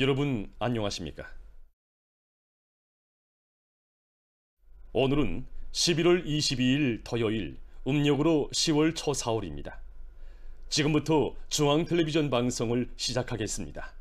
여러분 안녕하십니까? 오늘은 11월 22일 토요일, 음력으로 10월 초4월입니다. 지금부터 중앙텔레비전 방송을 시작하겠습니다.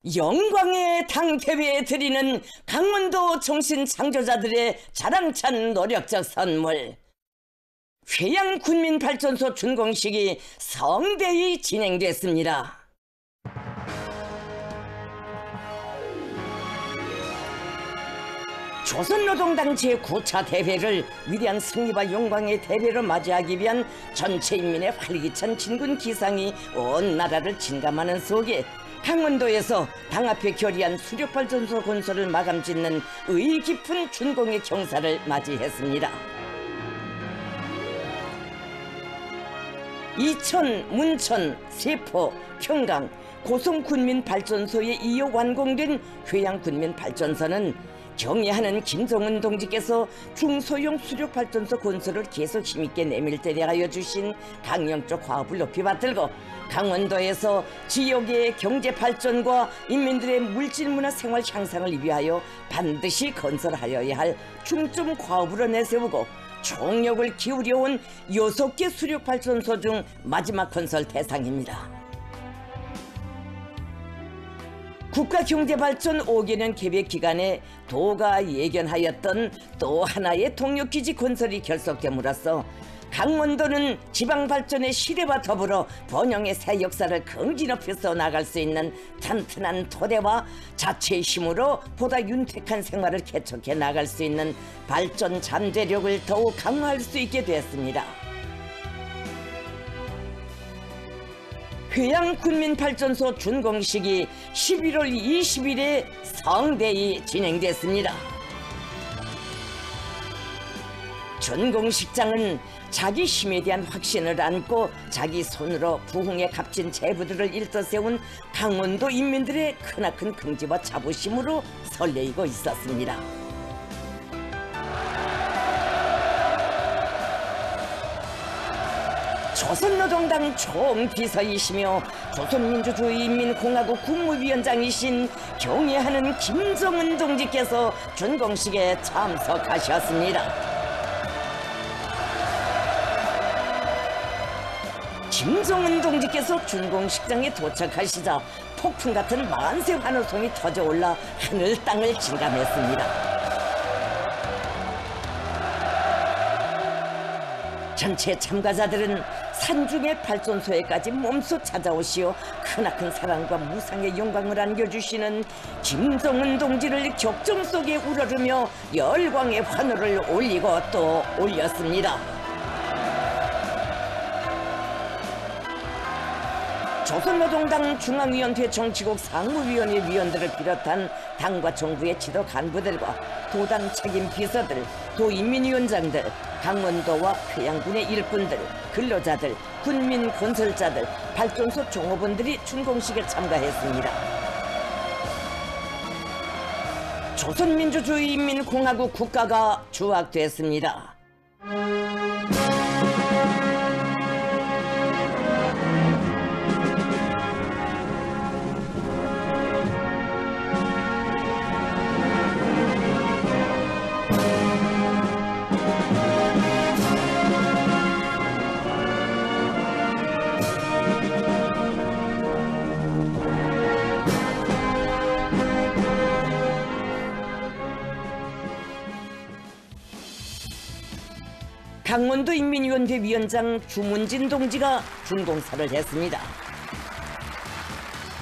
영광의 당대회에 드리는 강원도 정신 창조자들의 자랑찬 노력적 선물, 회양군민발전소 준공식이 성대히 진행됐습니다. 조선노동당 제9차 대회를 위대한 승리와 영광의 대회로 맞이하기 위한 전체 인민의 활기찬 진군 기상이 온 나라를 진감하는 속에 강원도에서 당 앞에 결의한 수력발전소 건설을 마감 짓는 의의 깊은 준공의 경사를 맞이했습니다. 이천, 문천, 세포, 평강, 고성군민발전소에 이어 완공된 회양군민발전소는 경애하는 김정은 동지께서 중소형 수력발전소 건설을 계속 힘있게 내밀때 대하여 주신 강령적 화합을 높이 받들고 강원도에서 지역의 경제 발전과 인민들의 물질문화 생활 향상을 위하여 반드시 건설하여야 할 중점 과업으로 내세우고 총력을 기울여온 6개 수력발전소 중 마지막 건설 대상입니다. 국가경제발전 5개년 계획기간에 도가 예견하였던 또 하나의 동력기지 건설이 결속됨으로써 강원도는 지방발전의 시대와 더불어 번영의 새 역사를 긍지높이 써나갈 수 있는 튼튼한 토대와 자체의 힘으로 보다 윤택한 생활을 개척해 나갈 수 있는 발전 잠재력을 더욱 강화할 수 있게 됐습니다. 회양군민발전소 준공식이 11월 20일에 성대히 진행됐습니다. 준공식장은 자기 힘에 대한 확신을 안고 자기 손으로 부흥에 값진 제부들을 일떠세운 강원도 인민들의 크나큰 긍지와 자부심으로 설레이고 있었습니다. 조선노동당 총비서이시며 조선민주주의인민공화국 국무위원장이신 경애하는 김정은 동지께서 준공식에 참석하셨습니다. 김정은 동지께서 준공식장에 도착하시자 폭풍 같은 만세 환호성이 터져올라 하늘 땅을 진감했습니다. 전체 참가자들은 산중의 발전소에까지 몸소 찾아오시어 크나큰 사랑과 무상의 영광을 안겨주시는 김정은 동지를 격정 속에 우러르며 열광의 환호를 올리고 또 올렸습니다. 조선노동당 중앙위원회 정치국 상무위원회 위원들을 비롯한 당과 정부의 지도 간부들과 도당 책임 비서들, 도인민위원장들, 강원도와 회양군의 일꾼들, 근로자들, 군민 건설자들, 발전소 종업원들이 준공식에 참가했습니다. 조선민주주의인민공화국 국가가 주악됐습니다. 강원도 인민위원회 위원장 주문진 동지가 준공사를 했습니다.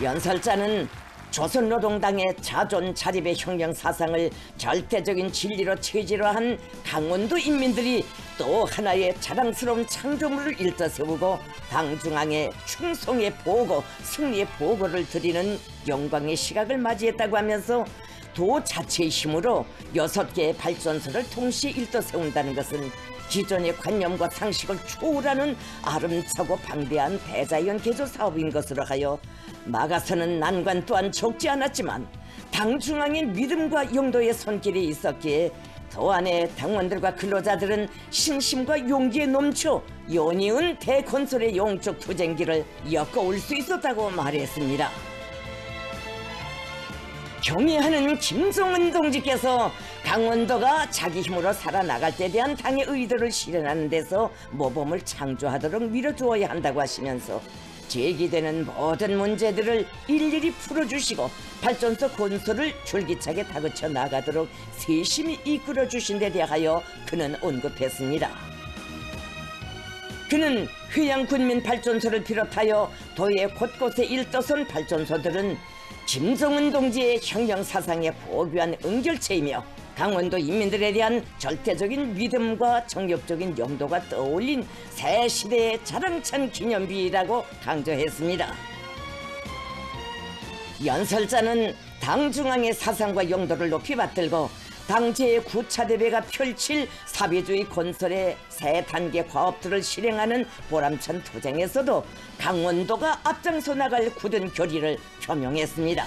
연설자는 조선노동당의 자존 자립의 혁명 사상을 절대적인 진리로 체질화한 강원도 인민들이 또 하나의 자랑스러운 창조물을 일떠세우고 당 중앙에 충성의 보고, 승리의 보고를 드리는 영광의 시각을 맞이했다고 하면서 도 자체의 힘으로 6개의 발전소를 동시에 일떠세운다는 것은 기존의 관념과 상식을 초월하는 아름차고 방대한 대자연 개조 사업인 것으로 하여 막아서는 난관 또한 적지 않았지만 당 중앙의 믿음과 용도의 손길이 있었기에 도안의 당원들과 근로자들은 신심과 용기에 넘쳐 연이은 대건설의 영적 투쟁기를 엮어올 수 있었다고 말했습니다. 경애하는 김정은 동지께서 강원도가 자기 힘으로 살아나갈 때 대한 당의 의도를 실현하는 데서 모범을 창조하도록 밀어주어야 한다고 하시면서 제기되는 모든 문제들을 일일이 풀어주시고 발전소 건설을 줄기차게 다그쳐 나가도록 세심히 이끌어주신 데 대하여 그는 언급했습니다. 그는 회양군민발전소를 비롯하여 도의 곳곳에 일떠선 발전소들은 김정은 동지의 혁명사상의 고귀한 응결체이며 강원도 인민들에 대한 절대적인 믿음과 정력적인 용도가 떠올린 새 시대의 자랑찬 기념비라고 강조했습니다. 연설자는 당 중앙의 사상과 용도를 높이 받들고 당 제9차대회가 펼칠 사회주의 건설의 새 단계 과업들을 실행하는 보람찬 투쟁에서도 강원도가 앞장서 나갈 굳은 결의를 표명했습니다.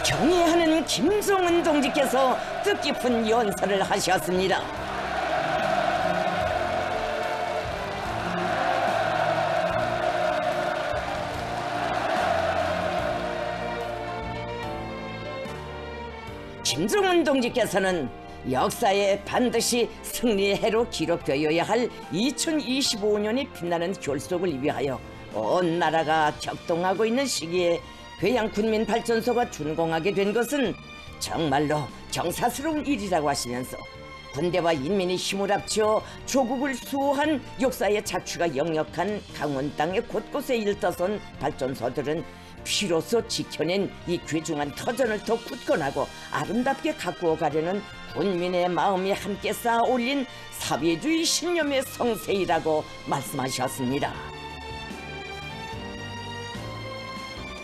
경애하는 김정은 동지께서 뜻깊은 연설을 하셨습니다. 김정은 동지께서는 역사에 반드시 승리의 해로 기록되어야 할 2025년이 빛나는 결속을 위하여 온 나라가 격동하고 있는 시기에 회양군민발전소가 준공하게 된 것은 정말로 경사스러운 일이라고 하시면서 군대와 인민이 힘을 합쳐 조국을 수호한 역사의 자취가 역력한 강원 땅의 곳곳에 일떠선 발전소들은 피로써 지켜낸 이 귀중한 터전을 더 굳건하고 아름답게 가꾸어 가려는 군민의 마음이 함께 쌓아 올린 사회주의 신념의 성세이라고 말씀하셨습니다.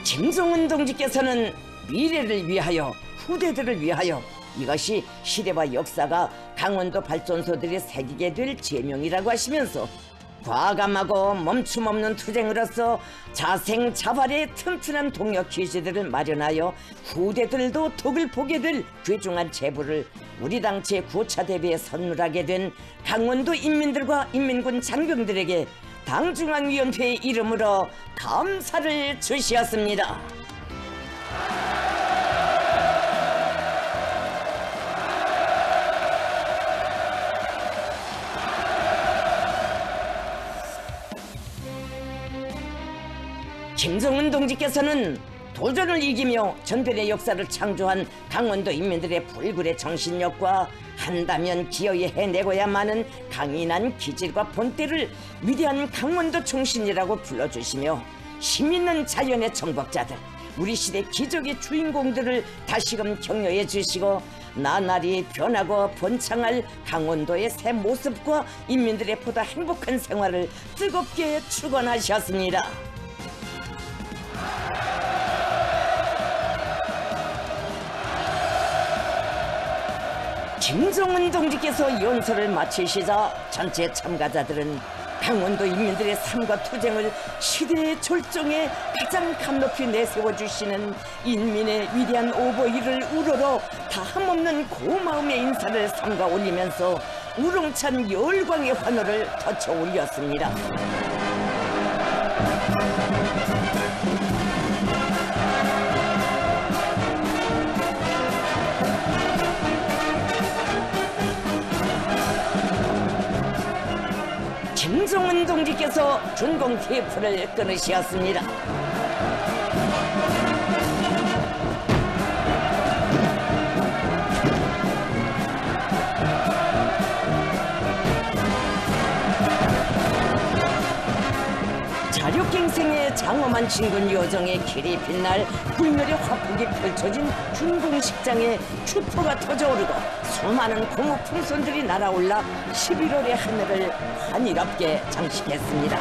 김정은 동지께서는 미래를 위하여 후대들을 위하여 이것이 시대와 역사가 강원도 발전소들이 새기게 될 제명이라고 하시면서 과감하고 멈춤없는 투쟁으로서 자생자발의 튼튼한 동력 기지들을 마련하여 후대들도 덕을 보게 될 귀중한 제부를 우리 당 제9차대회에 선물하게 된 강원도 인민들과 인민군 장병들에게 당중앙위원회의 이름으로 감사를 주시었습니다. 김정은 동지께서는 도전을 이기며 전변의 역사를 창조한 강원도 인민들의 불굴의 정신력과 한다면 기어이 해내고야만은 강인한 기질과 본때를 위대한 강원도 총신이라고 불러주시며 힘있는 자연의 정복자들, 우리 시대 기적의 주인공들을 다시금 격려해 주시고 나날이 변하고 번창할 강원도의 새 모습과 인민들의 보다 행복한 생활을 뜨겁게 축원하셨습니다. 김정은 동지께서 연설을 마치시자 전체 참가자들은 강원도 인민들의 삶과 투쟁을 시대의 절정에 가장 감높이 내세워주시는 인민의 위대한 오보이를 우러러 다함없는 고마움의 인사를 삼가 올리면서 우렁찬 열광의 환호를 터쳐 올렸습니다. 김정은 동지께서 준공 테이프를 끊으셨습니다. 자력갱생의 장엄한 진군 여정의 길이 빛날 불멸의 화폭이 펼쳐진 준공식장에 슈퍼가 터져오르고 수많은 고무 풍선들이 날아올라 11월의 하늘을 환희롭게 장식했습니다.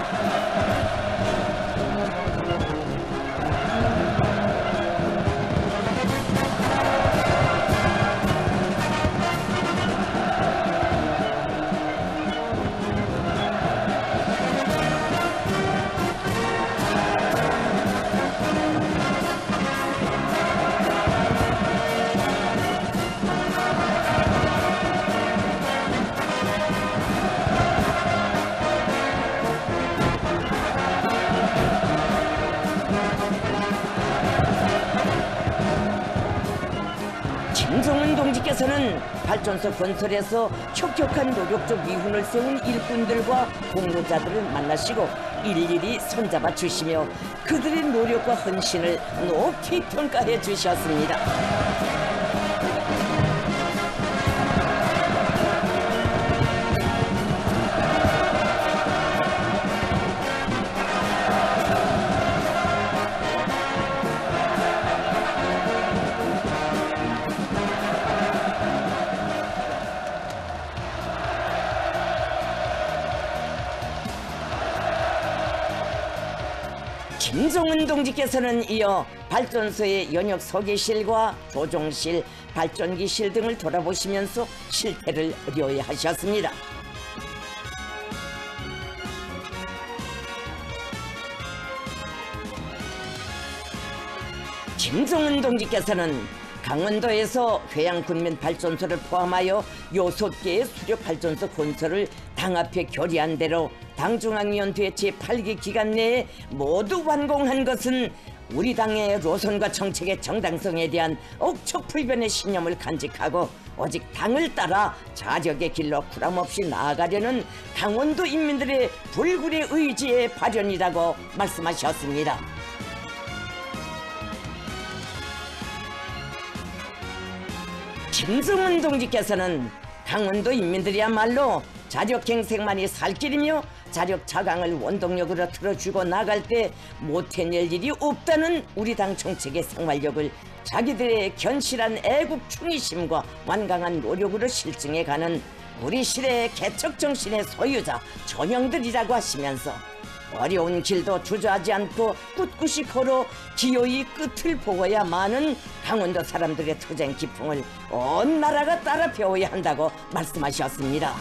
김정은 동지께서는 발전소 건설에서 혁혁한 노력적 미훈을 세운 일꾼들과 공로자들을 만나시고 일일이 손잡아 주시며 그들의 노력과 헌신을 높이 평가해 주셨습니다. 김정은 동지께서는 이어 발전소의 연역 소개실과 조종실, 발전기실 등을 돌아보시면서 실태를 의뢰하셨습니다. 김정은 동지께서는 강원도에서 회양군민 발전소를 포함하여 6개의 수력발전소 건설을 당 앞에 결의한 대로 당중앙위원회 제8기 기간 내에 모두 완공한 것은 우리 당의 노선과 정책의 정당성에 대한 억척불변의 신념을 간직하고 오직 당을 따라 자력의 길로 구람없이 나아가려는 강원도 인민들의 불굴의 의지의 발현이라고 말씀하셨습니다. 김정은 동지께서는 강원도 인민들이야말로 자력갱생만이 살 길이며 자력자강을 원동력으로 틀어주고 나갈 때 못해낼 일이 없다는 우리 당 정책의 생활력을 자기들의 견실한 애국 충의심과 완강한 노력으로 실증해가는 우리 시대의 개척정신의 소유자 전형들이라고 하시면서 어려운 길도 주저하지 않고 꿋꿋이 걸어 기어이 끝을 보고야만은 강원도 사람들의 투쟁 기풍을 온 나라가 따라 배워야 한다고 말씀하셨습니다.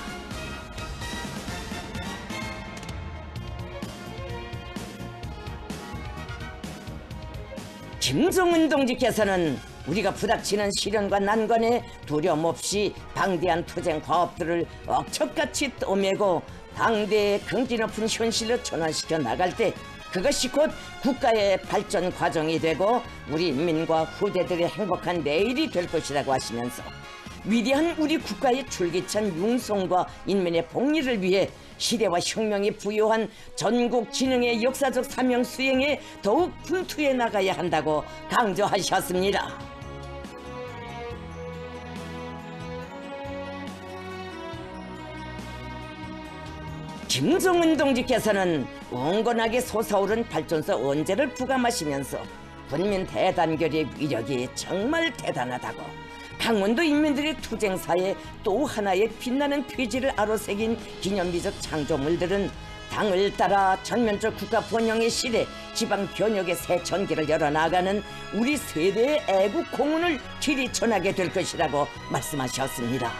김정은 동지께서는 우리가 부닥치는 시련과 난관에 두려움 없이 방대한 투쟁 과업들을 억척같이 떠매고 당대의 긍지 높은 현실로 전환시켜 나갈 때 그것이 곧 국가의 발전 과정이 되고 우리 인민과 후대들의 행복한 내일이 될 것이라고 하시면서 위대한 우리 국가의 줄기찬 융성과 인민의 복리를 위해 시대와 혁명이 부여한 전국 진흥의 역사적 사명 수행에 더욱 분투해 나가야 한다고 강조하셨습니다. 김정은 동지께서는 온건하게 솟아오른 발전소 언제를 부감하시면서 군민 대단결의 위력이 정말 대단하다고 강원도 인민들의 투쟁사에 또 하나의 빛나는 표지를 아로새긴 기념비적 창조물들은 당을 따라 전면적 국가 번영의 시대 지방 변혁의 새 전기를 열어나가는 우리 세대의 애국 공헌을 길이 전하게 될 것이라고 말씀하셨습니다.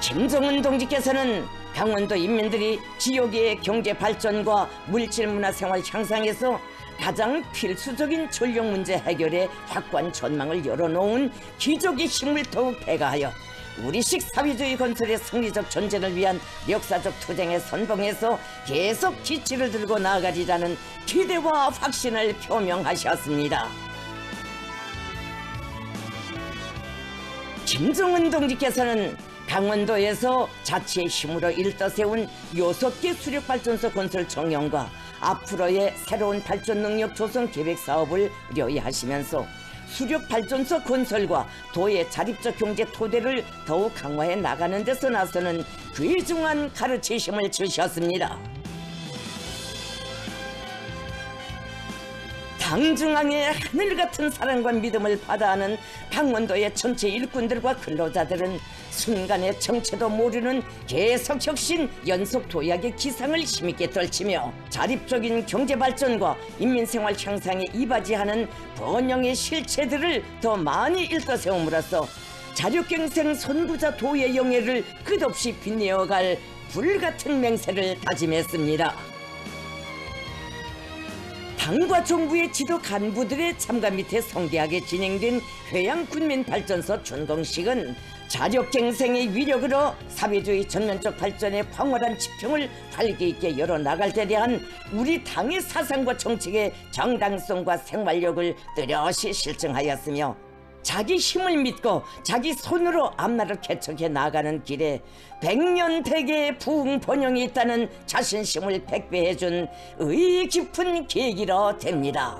김정은 동지께서는 강원도 인민들이 지역의 경제 발전과 물질 문화 생활 향상에서 가장 필수적인 전력 문제 해결에 확고한 전망을 열어놓은 기적의 힘을 더욱 배가하여 우리식 사회주의 건설의 승리적 전쟁을 위한 역사적 투쟁에 선봉해서 계속 기치를 들고 나아가리라는 기대와 확신을 표명하셨습니다. 김정은 동지께서는 강원도에서 자치의 힘으로 일떠세운 6개 수력발전소 건설 정형과 앞으로의 새로운 발전 능력 조성 계획 사업을 의뢰하시면서 수력발전소 건설과 도의 자립적 경제 토대를 더욱 강화해 나가는 데서 나서는 귀중한 가르치심을 주셨습니다. 당중앙의 하늘같은 사랑과 믿음을 받아하는 강원도의 전체 일꾼들과 근로자들은 순간의 정체도 모르는 계속혁신 연속 도약의 기상을 힘있게 떨치며 자립적인 경제발전과 인민생활 향상에 이바지하는 번영의 실체들을 더 많이 일떠세움으로써 자력갱생 선구자 도의 영예를 끝없이 빛내어갈 불같은 맹세를 다짐했습니다. 당과 정부의 지도 간부들의 참가 밑에 성대하게 진행된 회양군민발전소 준공식은 자력갱생의 위력으로 사회주의 전면적 발전의 황홀한 지평을 활기 있게 열어나갈 데 대한 우리 당의 사상과 정책의 정당성과 생활력을 뚜렷이 실증하였으며 자기 힘을 믿고 자기 손으로 앞날을 개척해 나가는 길에 백년대계의 부흥번영이 있다는 자신심을 백배해준 의의 깊은 계기로 됩니다.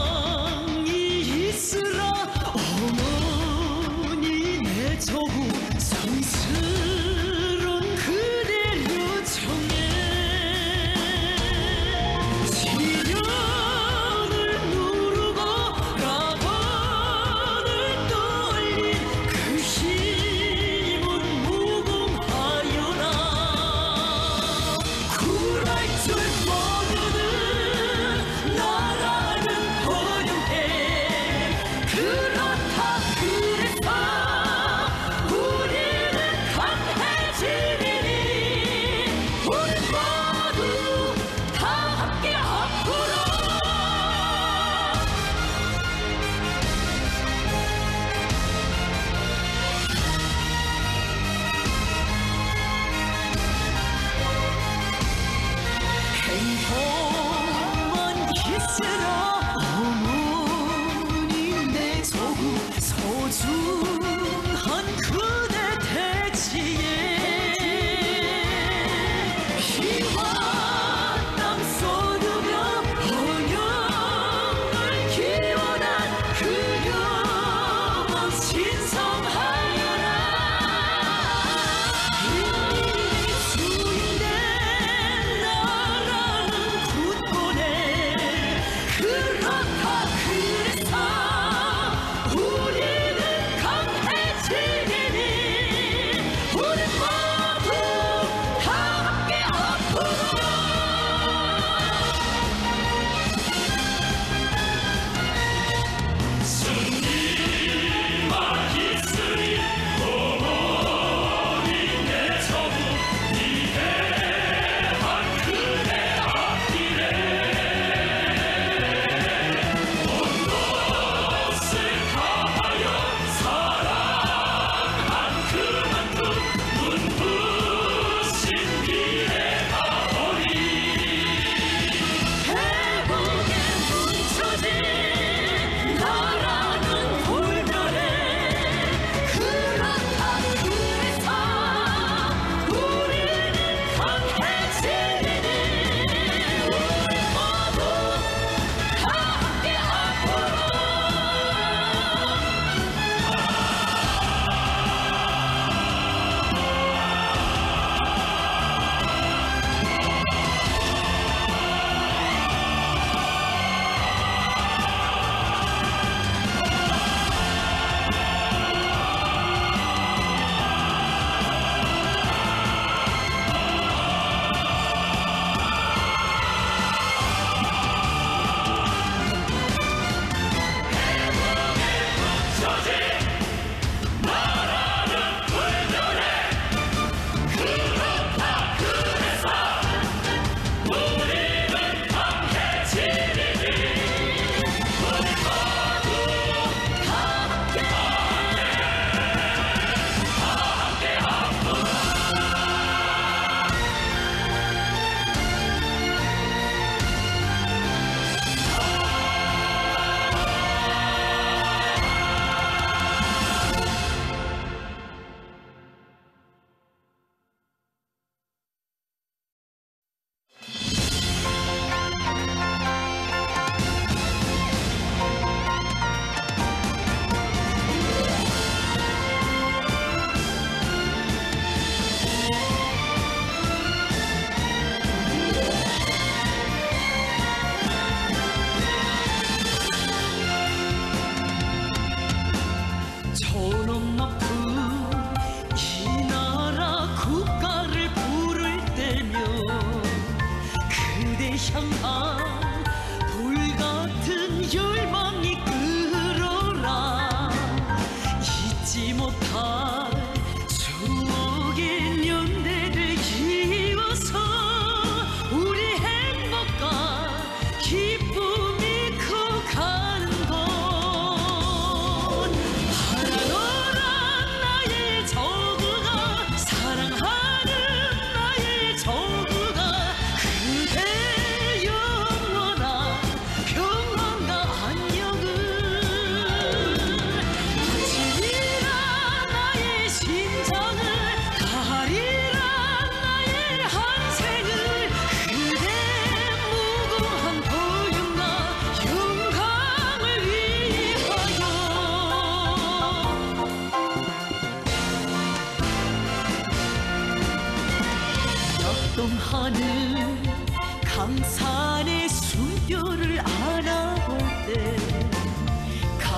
영광이 있으라 어머니 내 조국 성스러운 그대 요청에 시련을 누르고 라반을 떨린 그 힘은 무궁하여라 굴할 줄 모르는 나라는 번영해 그렇다 그래서 우리는 강해지리니 우리 모두 다 함께 앞으로 행복만 있으라 어머니 내 조국 소중한 그대 대지에 피와 땀 쏟으며 번영을 기원한 그 영혼 신성하여라 인민이 주인된 나라는 굳건해 그렇다 그래서 우리는 강해지리니 우리 모두 다 함께 앞으로 승리만 있으리 어머니 내 조국 위대한 그대 앞길에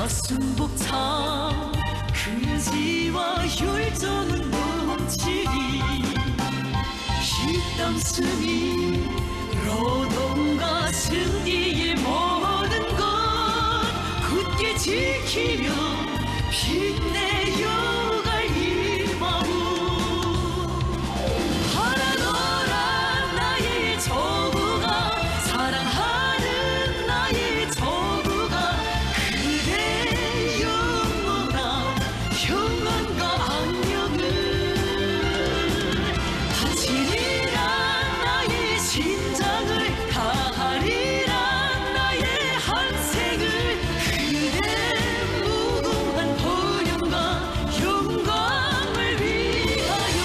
가슴 벅찬 근지와 혈전은 넘치리 이 땅 승리 노동과 승리의 모든 것 굳게 지키며 빛내어갈 이 마음 바라노라 나의 저구가 사랑하는 나의 저구가 그대 영원한 평안과 안녕을 바치리라 나의 심장을 다하리라 나의 한생을 그대 무궁한 번영과 영광을 위하여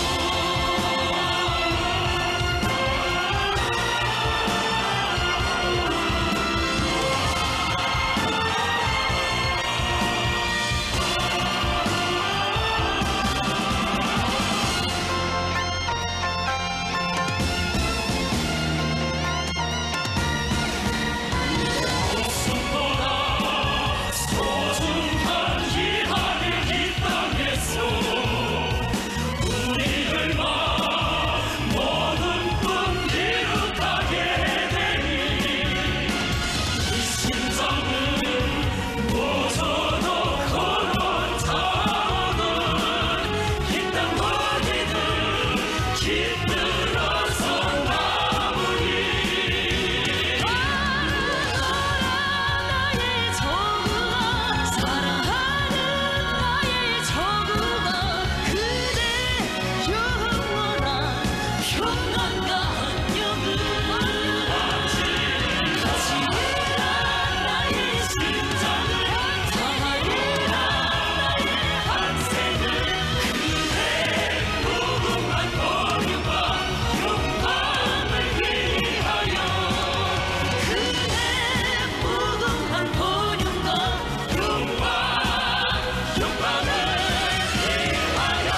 소중한 희망을 이 땅에서 우리를 모든 꿈 이루게 되니 이 심장은 모조도 걸어 타오는 이 땅 어디든 깃들어서 나무니 나의 저구가 사랑하는 나의 저구가 그대 영원한 평안과 안녕을 바치리라 나의 심장을 다하리라 나의 한생을 그대 무궁한 번영과 영광을 위하여 그대 무궁한 번영과 영광을 위하여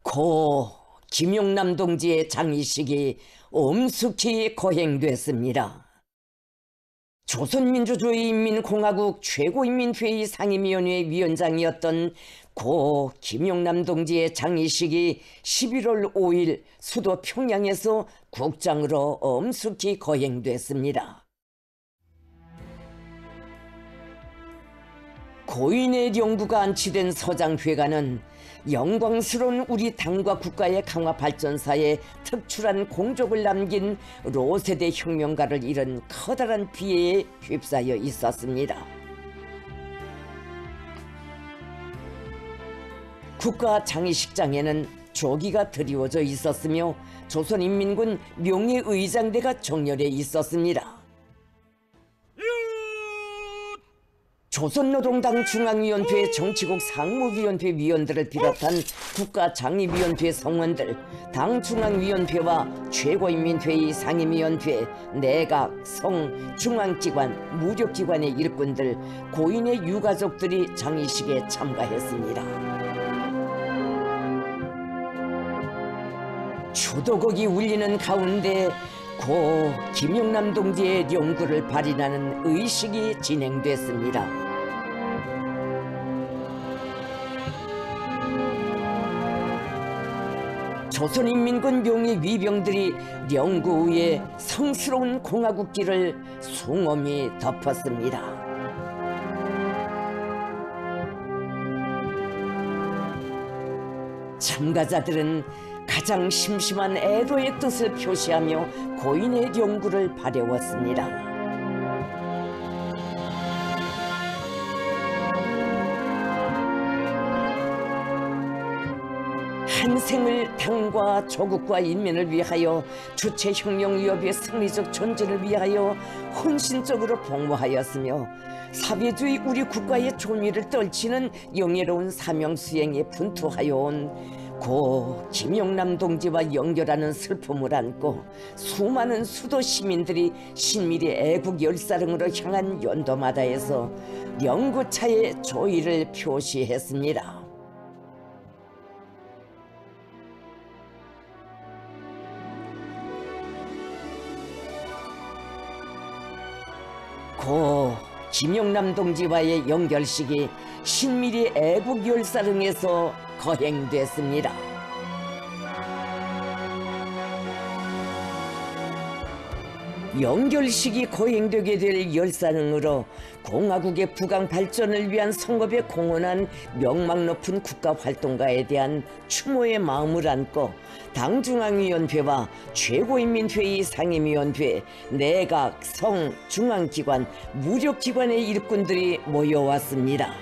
고 김용남 동지의 장의식이 엄숙히 거행됐습니다. 조선민주주의인민공화국 최고인민회의 상임위원회 위원장이었던 고 김용남 동지의 장의식이 11월 5일 수도 평양에서 국장으로 엄숙히 거행됐습니다. 고인의 영구가 안치된 서장회관은 영광스러운 우리 당과 국가의 강화 발전사에 특출한 공적을 남긴 로세대 혁명가를 잃은 커다란 비애에 휩싸여 있었습니다. 국가 장의식장에는 조기가 드리워져 있었으며 조선인민군 명예의장대가 정렬해 있었습니다. 조선노동당 중앙위원회 정치국 상무위원회 위원들을 비롯한 국가장의위원회 성원들, 당중앙위원회와 최고인민회의 상임위원회, 내각, 성, 중앙기관, 무력기관의 일꾼들, 고인의 유가족들이 장의식에 참가했습니다. 초도곡이 울리는 가운데 고 김용남 동지의 영구를 발인하는 의식이 진행됐습니다. 조선인민군 명예 위병들이 영구 위에 성스러운 공화국기를 숭엄히 덮었습니다. 참가자들은 가장 심심한 애도의 뜻을 표시하며 고인의 영구를 바래웠습니다. 한 생을 당과 조국과 인민을 위하여 주체혁명위협의 승리적 존재를 위하여 헌신적으로 복무하였으며 사회주의 우리 국가의 존위를 떨치는 영예로운 사명 수행에 분투하여 온 고 김영남 동지와 연결하는 슬픔을 안고 수많은 수도 시민들이 신밀히 애국 열사령으로 향한 연도마다에서 영구차의 조의를 표시했습니다. 고 김영남 동지와의 연결식이 신밀히 애국 열사령에서 거행됐습니다. 연결식이 거행되게 될 열사령으로 공화국의 부강 발전을 위한 성업에 공헌한 명망 높은 국가활동가에 대한 추모의 마음을 안고 당중앙위원회와 최고인민회의 상임위원회, 내각, 성, 중앙기관, 무력기관의 일꾼들이 모여왔습니다.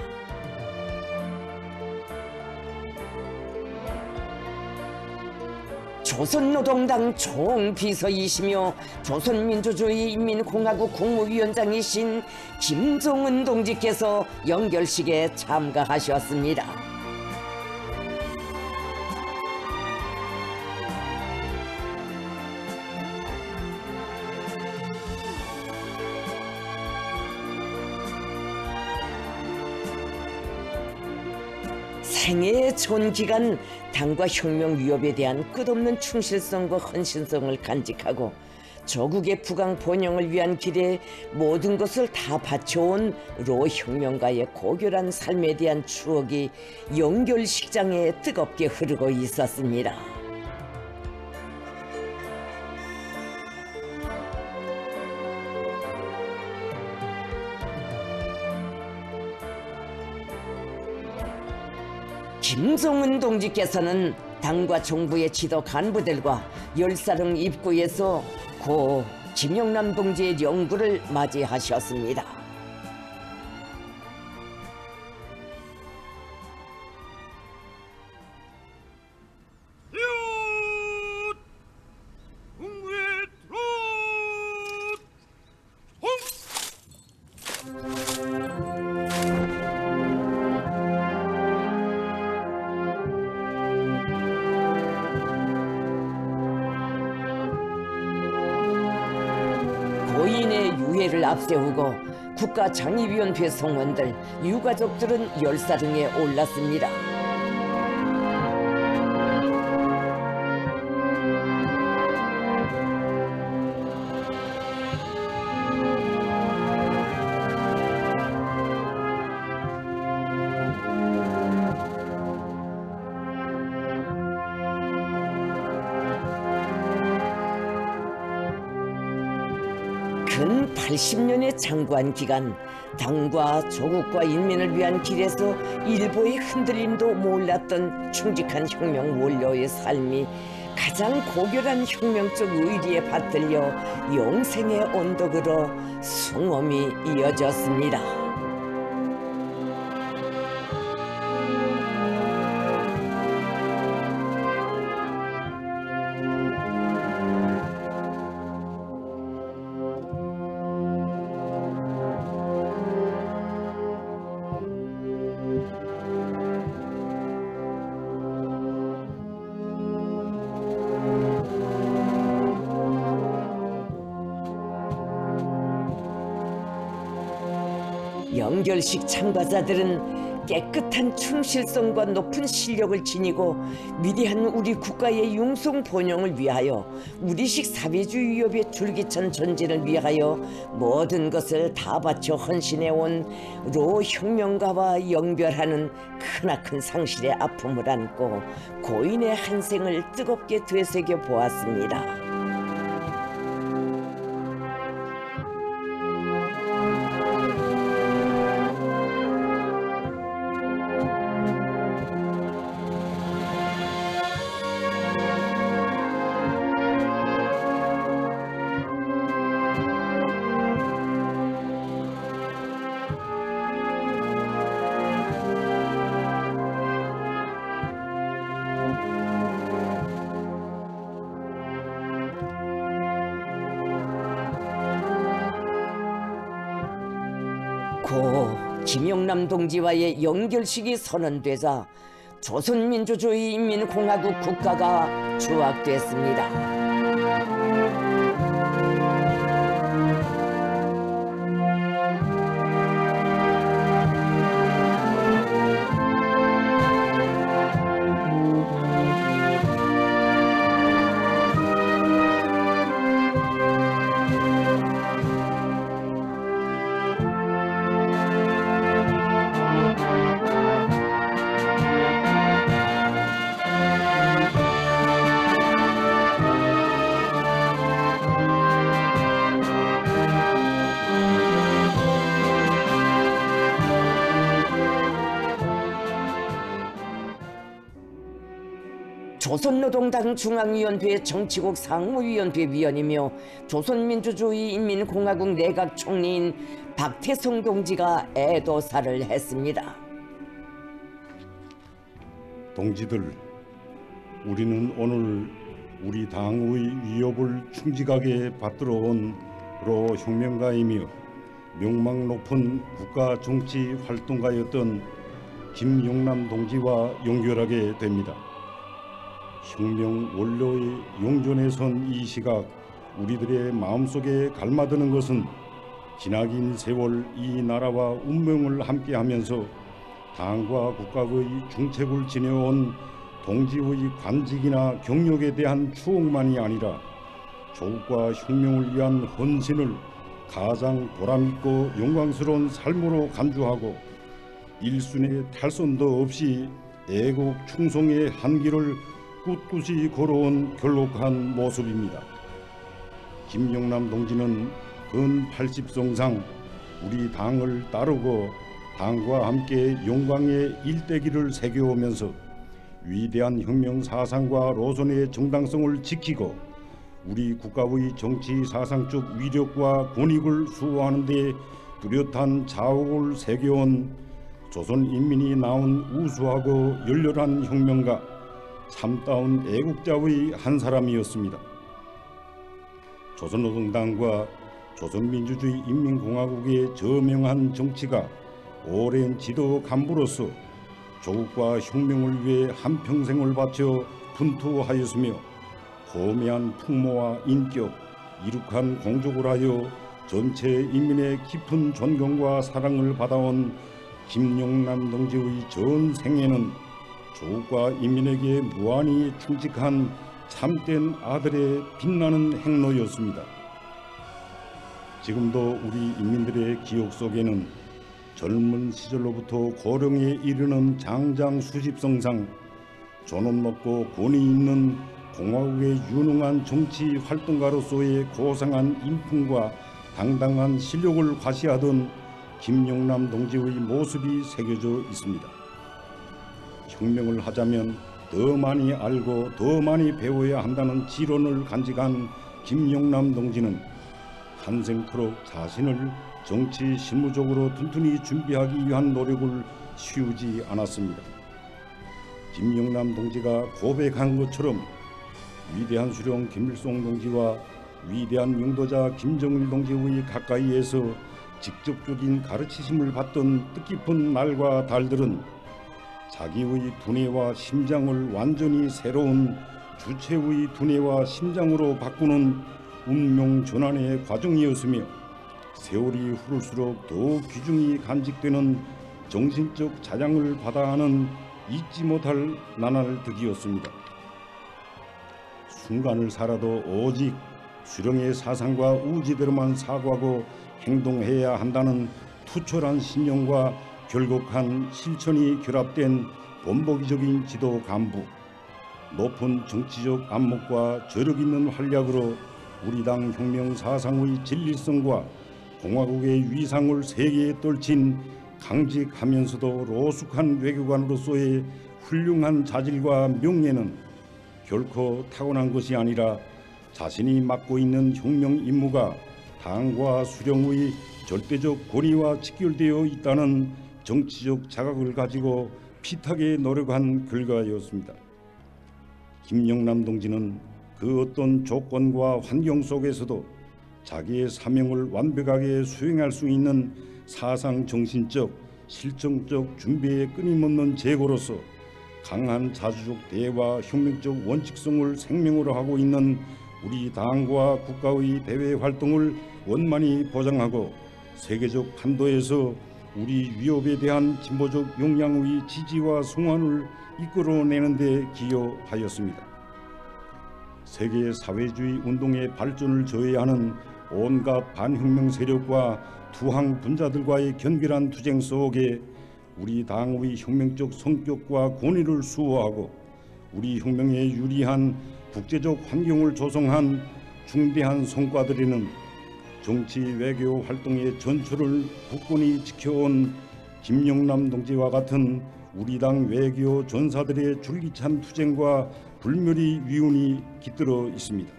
조선노동당 총비서이시며 조선민주주의인민공화국 국무위원장이신 김정은 동지께서 연결식에 참가하셨습니다. 생애의 전 기간 당과 혁명 위협에 대한 끝없는 충실성과 헌신성을 간직하고 조국의 부강 번영을 위한 길에 모든 것을 다 바쳐온 로 혁명가의 고결한 삶에 대한 추억이 연결식장에 뜨겁게 흐르고 있었습니다. 김정은 동지께서는 당과 정부의 지도 간부들과 열사령 입구에서 고 김영남 동지의 영구를 맞이하셨습니다. 고인의 유해를 앞세우고 국가장의위원회 성원들, 유가족들은 열사령에 올랐습니다. 근 80년의 장관 기간, 당과 조국과 인민을 위한 길에서 일보의 흔들림도 몰랐던 충직한 혁명 원로의 삶이 가장 고결한 혁명적 의리에 받들려 영생의 언덕으로 숭엄히 이어졌습니다. 연결식 참가자들은 깨끗한 충실성과 높은 실력을 지니고 위대한 우리 국가의 융성 번영을 위하여 우리식 사회주의 위협의 줄기찬 전진을 위하여 모든 것을 다 바쳐 헌신해온 로 혁명가와 영별하는 크나큰 상실의 아픔을 안고 고인의 한 생을 뜨겁게 되새겨 보았습니다. 고 김영남 동지와의 연결식이 선언되자 조선민주주의인민공화국 국가가 추악됐습니다. 조선노동당 중앙위원회 정치국 상무위원회 위원이며 조선민주주의인민공화국 내각 총리인 박태성 동지가 애도사를 했습니다. 동지들, 우리는 오늘 우리 당의 위협을 충직하게 받들어 온 로 혁명가이며 명망 높은 국가 정치 활동가였던 김영남 동지와 연결하게 됩니다. 혁명 원로의 용존에 선 이 시각 우리들의 마음속에 갈마드는 것은 지나긴 세월 이 나라와 운명을 함께하면서 당과 국가의 중책을 지내온 동지의 관직이나 경력에 대한 추억만이 아니라 조국과 혁명을 위한 헌신을 가장 보람있고 영광스러운 삶으로 간주하고 일순의 탈선도 없이 애국 충성의 한 길을 꿋꿋이 걸어온 결록한 모습입니다. 김영남 동지는 근 80성상 우리 당을 따르고 당과 함께 영광의 일대기를 새겨오면서 위대한 혁명 사상과 노선의 정당성을 지키고 우리 국가의 정치 사상적 위력과 권익을 수호하는 데 뚜렷한 자옥을 새겨온 조선 인민이 낳은 우수하고 열렬한 혁명가, 참다운 애국자의 한 사람이었습니다. 조선노동당과 조선민주주의인민공화국의 저명한 정치가 오랜 지도 간부로서 조국과 혁명을 위해 한평생을 바쳐 분투하였으며 고매한 풍모와 인격, 이룩한 공적을 하여 전체 인민의 깊은 존경과 사랑을 받아온 김영남 동지의 전 생애는 조국과 인민에게 무한히 충직한 참된 아들의 빛나는 행로였습니다. 지금도 우리 인민들의 기억 속에는 젊은 시절로부터 고령에 이르는 장장 수십성상, 존엄 높고 권위 있는 공화국의 유능한 정치 활동가로서의 고상한 인품과 당당한 실력을 과시하던 김영남 동지의 모습이 새겨져 있습니다. 혁명을 하자면 더 많이 알고 더 많이 배워야 한다는 지론을 간직한 김영남 동지는 한생토록 자신을 정치 실무적으로 튼튼히 준비하기 위한 노력을 쉬우지 않았습니다. 김영남 동지가 고백한 것처럼 위대한 수령 김일성 동지와 위대한 영도자 김정일 동지의 가까이에서 직접적인 가르치심을 받던 뜻깊은 날과 달들은 자기의 두뇌와 심장을 완전히 새로운 주체의 두뇌와 심장으로 바꾸는 운명 전환의 과정이었으며 세월이 흐를수록 더욱 귀중히 간직되는 정신적 자장을 받아 하는 잊지 못할 나날들이었습니다. 순간을 살아도 오직 수령의 사상과 우지대로만 사고하고 행동해야 한다는 투철한 신념과 결곡한 실천이 결합된 본보기적인 지도 간부, 높은 정치적 안목과 저력 있는 활약으로 우리 당 혁명 사상의 진리성과 공화국의 위상을 세계에 떨친 강직하면서도 로숙한 외교관으로서의 훌륭한 자질과 명예는 결코 타고난 것이 아니라 자신이 맡고 있는 혁명 임무가 당과 수령의 절대적 권위와 직결되어 있다는 정치적 자각을 가지고 피탁에 노력한 결과였습니다. 김영남 동지는 그 어떤 조건과 환경 속에서도 자기의 사명을 완벽하게 수행할 수 있는 사상 정신적, 실정적 준비에 끊임없는 제고로서 강한 자주적 대와 혁명적 원칙성을 생명으로 하고 있는 우리 당과 국가의 대외 활동을 원만히 보장하고 세계적 판도에서 우리 위협에 대한 진보적 역량의 지지와 성환을 이끌어내는 데 기여하였습니다. 세계 사회주의 운동의 발전을 저해하는 온갖 반혁명 세력과 투항 분자들과의 견결한 투쟁 속에 우리 당의 혁명적 성격과 권위를 수호하고 우리 혁명에 유리한 국제적 환경을 조성한 중대한 성과들에는 정치 외교 활동의 전초를 굳건히 지켜온 김영남 동지와 같은 우리 당 외교 전사들의 줄기찬 투쟁과 불멸의 위운이 깃들어 있습니다.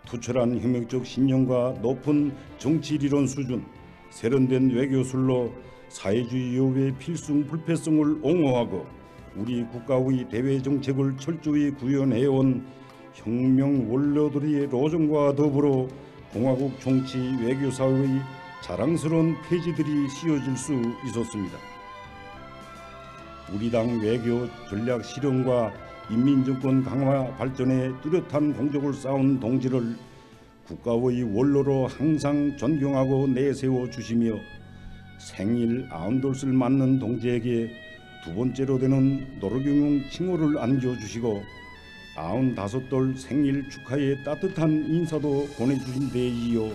투철한 혁명적 신념과 높은 정치리론 수준, 세련된 외교술로 사회주의 여부의 필승 불패성을 옹호하고 우리 국가의 대외 정책을 철저히 구현해온 혁명 원로들의 로정과 더불어 공화국 정치 외교사의 자랑스러운 폐지들이 씌워질 수 있었습니다. 우리 당 외교 전략 실현과 인민정권 강화 발전에 뚜렷한 공적을 쌓은 동지를 국가의 원로로 항상 존경하고 내세워 주시며 생일 92을 맞는 동지에게 두 번째로 되는 노르경용 칭호를 안겨주시고 95돌 생일 축하의 따뜻한 인사도 보내주신 데 이어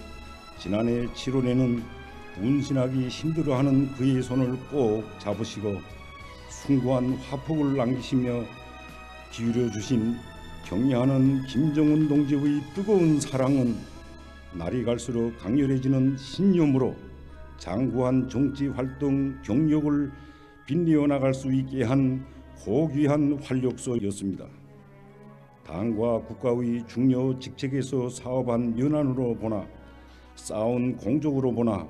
지난해 7월에는 운신하기 힘들어하는 그의 손을 꼭 잡으시고 숭고한 화폭을 남기시며 기울여 주신 경애하는 김정은 동지의 뜨거운 사랑은 날이 갈수록 강렬해지는 신념으로 장구한 정치활동 경력을 빛내어 나갈 수 있게 한 고귀한 활력소였습니다. 당과 국가의 중요 직책에서 사업한 연한으로 보나 쌓은 공적으로 보나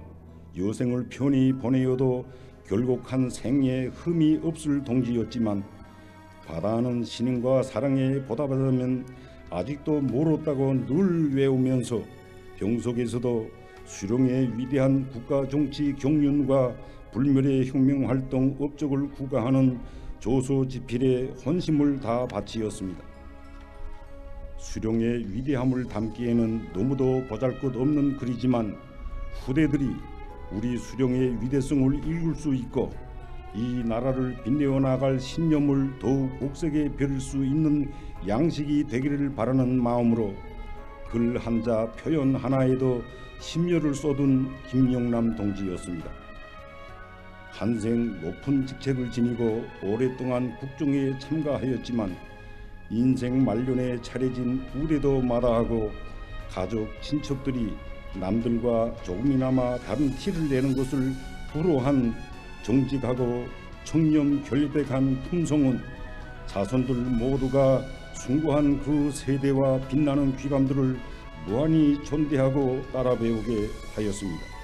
여생을 편히 보내어도 결국 한 생에 흠이 없을 동지였지만 바다하는 신임과 사랑에 보답하자면 아직도 멀었다고 늘 외우면서 병속에서도 수령의 위대한 국가 정치 경륜과 불멸의 혁명활동 업적을 구가하는 조소지필에 혼심을 다 바치었습니다. 수령의 위대함을 담기에는 너무도 보잘것없는 글이지만 후대들이 우리 수령의 위대성을 읽을 수 있고 이 나라를 빛내어 나갈 신념을 더욱 옥색에 벼릴 수 있는 양식이 되기를 바라는 마음으로 글 한자 표현 하나에도 심려를 쏟은 김영남 동지였습니다. 한생 높은 직책을 지니고 오랫동안 국정에 참가하였지만 인생 말년에 차려진 부대도 마다하고 가족 친척들이 남들과 조금이나마 다른 티를 내는 것을 불허한 정직하고 청렴 결백한 품성은 자손들 모두가 숭고한 그 세대와 빛나는 귀감들을 무한히 존대하고 따라 배우게 하였습니다.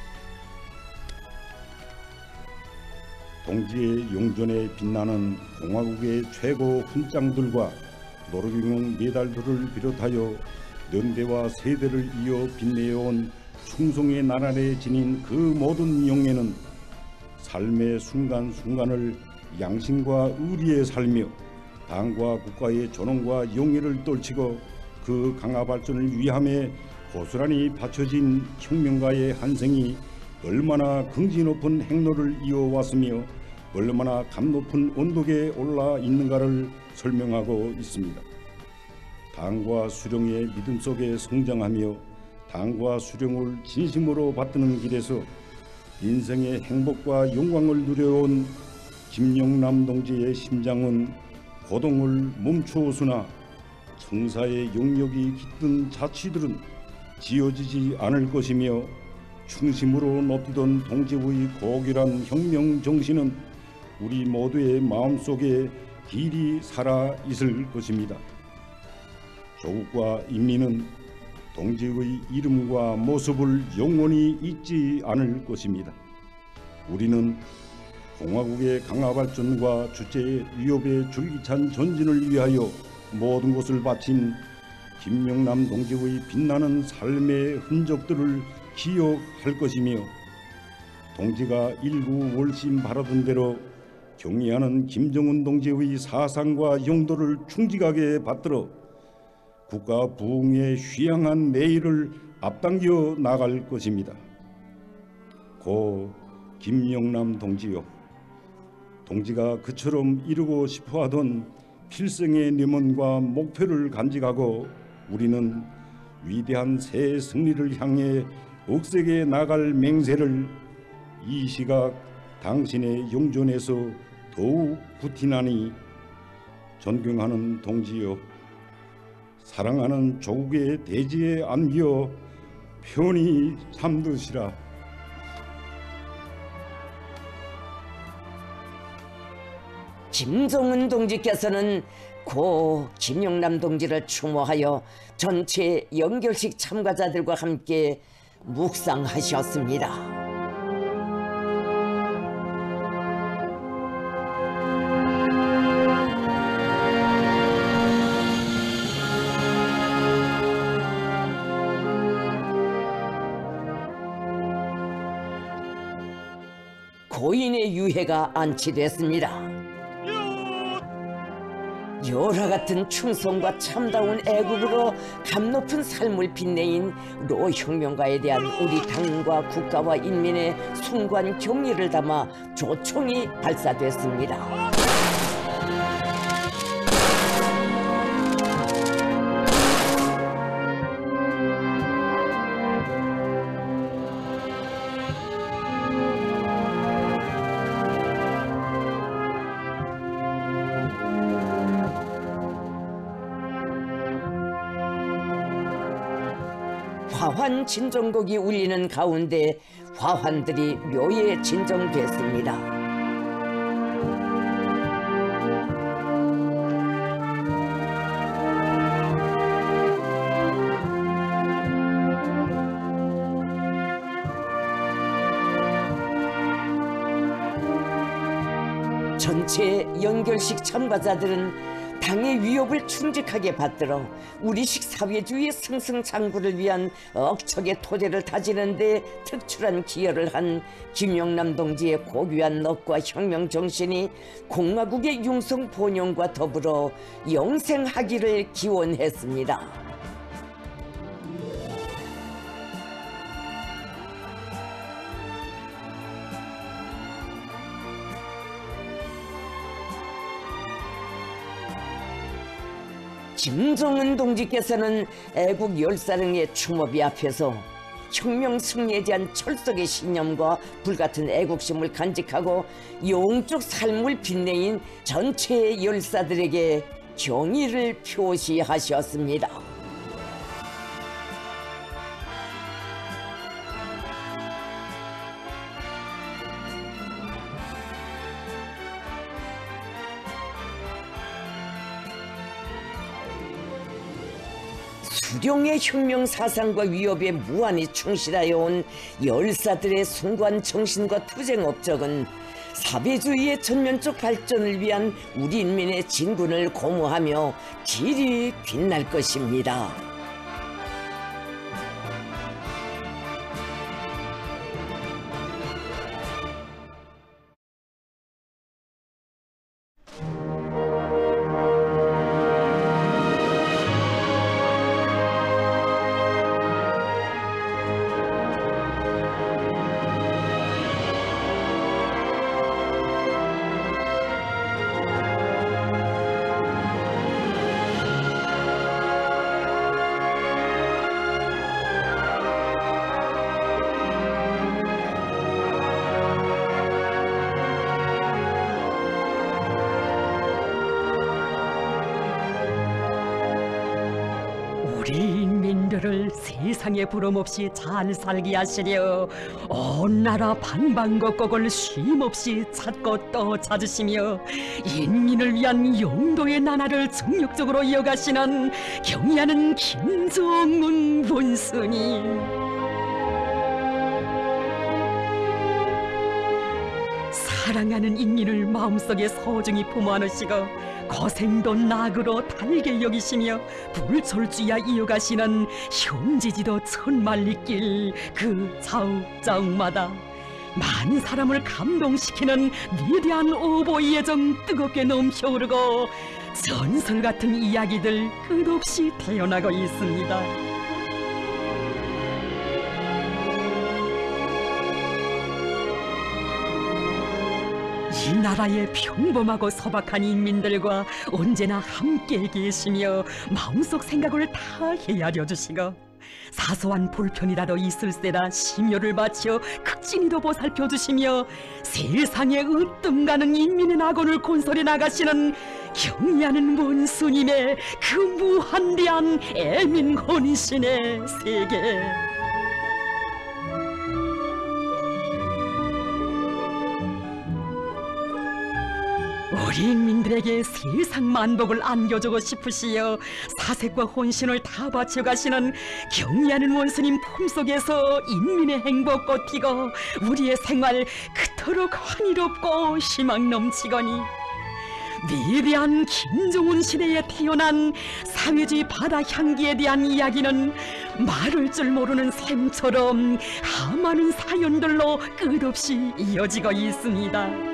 동지의 용전에 빛나는 공화국의 최고 훈장들과 노르경용 메달들을 비롯하여 연대와 세대를 이어 빛내어온 충성의 나날에 지닌 그 모든 영예는 삶의 순간순간을 양심과 의리에 살며 당과 국가의 존엄과 영예를 떨치고 그 강화 발전을 위함에 고스란히 바쳐진 혁명가의 한 생이 얼마나 긍지 높은 행로를 이어왔으며 얼마나 감 높은 언덕에 올라 있는가를 설명하고 있습니다. 당과 수령의 믿음 속에 성장하며 당과 수령을 진심으로 받드는 길에서 인생의 행복과 영광을 누려온 김영남 동지의 심장은 고동을 멈추었으나 청사의 영역이 깃든 자취들은 지어지지 않을 것이며 중심으로 높이던 동지의 고결한 혁명 정신은 우리 모두의 마음속에 길이 살아 있을 것입니다. 조국과 인민은 동지의 이름과 모습을 영원히 잊지 않을 것입니다. 우리는 공화국의 강화 발전과 주체의 위협의 줄기찬 전진을 위하여 모든 것을 바친 김영남 동지의 빛나는 삶의 흔적들을 기억할 것이며 동지가 일구월심 바라던 대로 경의하는 김정은 동지의 사상과 용도를 충직하게 받들어 국가 부흥의 휘황한 내일을 앞당겨 나갈 것입니다. 고 김영남 동지여, 동지가 그처럼 이루고 싶어하던 필생의 염원과 목표를 간직하고 우리는 위대한 새 승리를 향해 억세게 나갈 맹세를 이 시각 당신의 용전에서 더욱 구티나니 존경하는 동지여, 사랑하는 조국의 대지에 안겨 편히 잠드시라. 김정은 동지께서는 고 김영남 동지를 추모하여 전체 연결식 참가자들과 함께 묵상하셨습니다. 고인의 유해가 안치됐습니다. 열화 같은 충성과 참다운 애국으로 감 높은 삶을 빛내인 로 혁명가에 대한 우리 당과 국가와 인민의 숭고한 경의를 담아 조총이 발사됐습니다. 화환 진정곡이 울리는 가운데 화환들이 묘에 진정됐습니다. 전체 연결식 참가자들은 당의 위협을 충직하게 받들어 우리식 사회주의 승승장구를 위한 억척의 토대를 다지는 데 특출한 기여를 한 김영남 동지의 고귀한 넋과 혁명 정신이 공화국의 융성 번영과 더불어 영생하기를 기원했습니다. 김정은 동지께서는 애국 열사령의 추모비 앞에서 혁명 승리에 대한 철석의 신념과 불같은 애국심을 간직하고 영적 삶을 빛내인 전체 열사들에게 경의를 표시하셨습니다. 수령의 혁명 사상과 위협에 무한히 충실하여 온 열사들의 숭고한 정신과 투쟁 업적은 사회주의의 전면적 발전을 위한 우리 인민의 진군을 고무하며 길이 빛날 것입니다. 우리 인민들을 세상에 부름없이 잘 살게 하시려 온 나라 방방곡곡을 쉼없이 찾고 또 찾으시며 인민을 위한 용도의 나라를 정력적으로 이어가시는 경의하는 김정은 원수님, 사랑하는 인민을 마음속에 소중히 품어 안으시고 고생도 낙으로 달게 여기시며 불철주야 이어가시는 형제지도 천만리길 그 좌우마다 많은 사람을 감동시키는 위대한 오보의 예정 뜨겁게 넘쳐오르고 전설 같은 이야기들 끝없이 태어나고 있습니다. 이 나라의 평범하고 소박한 인민들과 언제나 함께 계시며 마음속 생각을 다 헤아려 주시고 사소한 불편이라도 있을세라 심려를 바쳐 극진히도 보살펴 주시며 세상에 으뜸 가는 인민의 낙원을 건설해 나가시는 경의하는 원수님의 그 무한대한 애민 헌신의 세계, 우리 인민들에게 세상 만복을 안겨주고 싶으시어 사색과 혼신을 다 바쳐가시는 경의하는 원수님 품속에서 인민의 행복꽃 피고 우리의 생활 그토록 환희롭고 희망 넘치거니 위대한 김정은 시대에 태어난 사회주의 바다 향기에 대한 이야기는 말할 줄 모르는 샘처럼 하많은 사연들로 끝없이 이어지고 있습니다.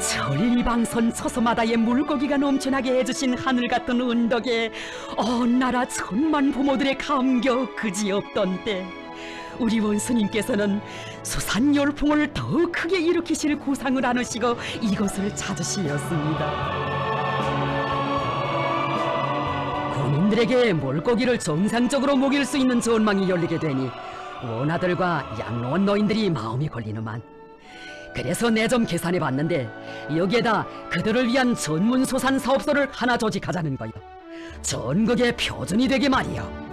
천리방선 처소마다의 물고기가 넘쳐나게 해주신 하늘 같은 은덕에 온 나라 천만 부모들의 감격 그지없던 때 우리 원수님께서는 수산열풍을 더 크게 일으키실 구상을 안으시고 이것을 찾으시었습니다. 군인들에게 물고기를 정상적으로 먹일 수 있는 전망이 열리게 되니 원아들과 양로원 노인들이 마음이 걸리는만, 그래서 내 좀 계산해 봤는데 여기에다 그들을 위한 전문 수산 사업소를 하나 조직하자는 거요. 전국의 표준이 되게 말이요.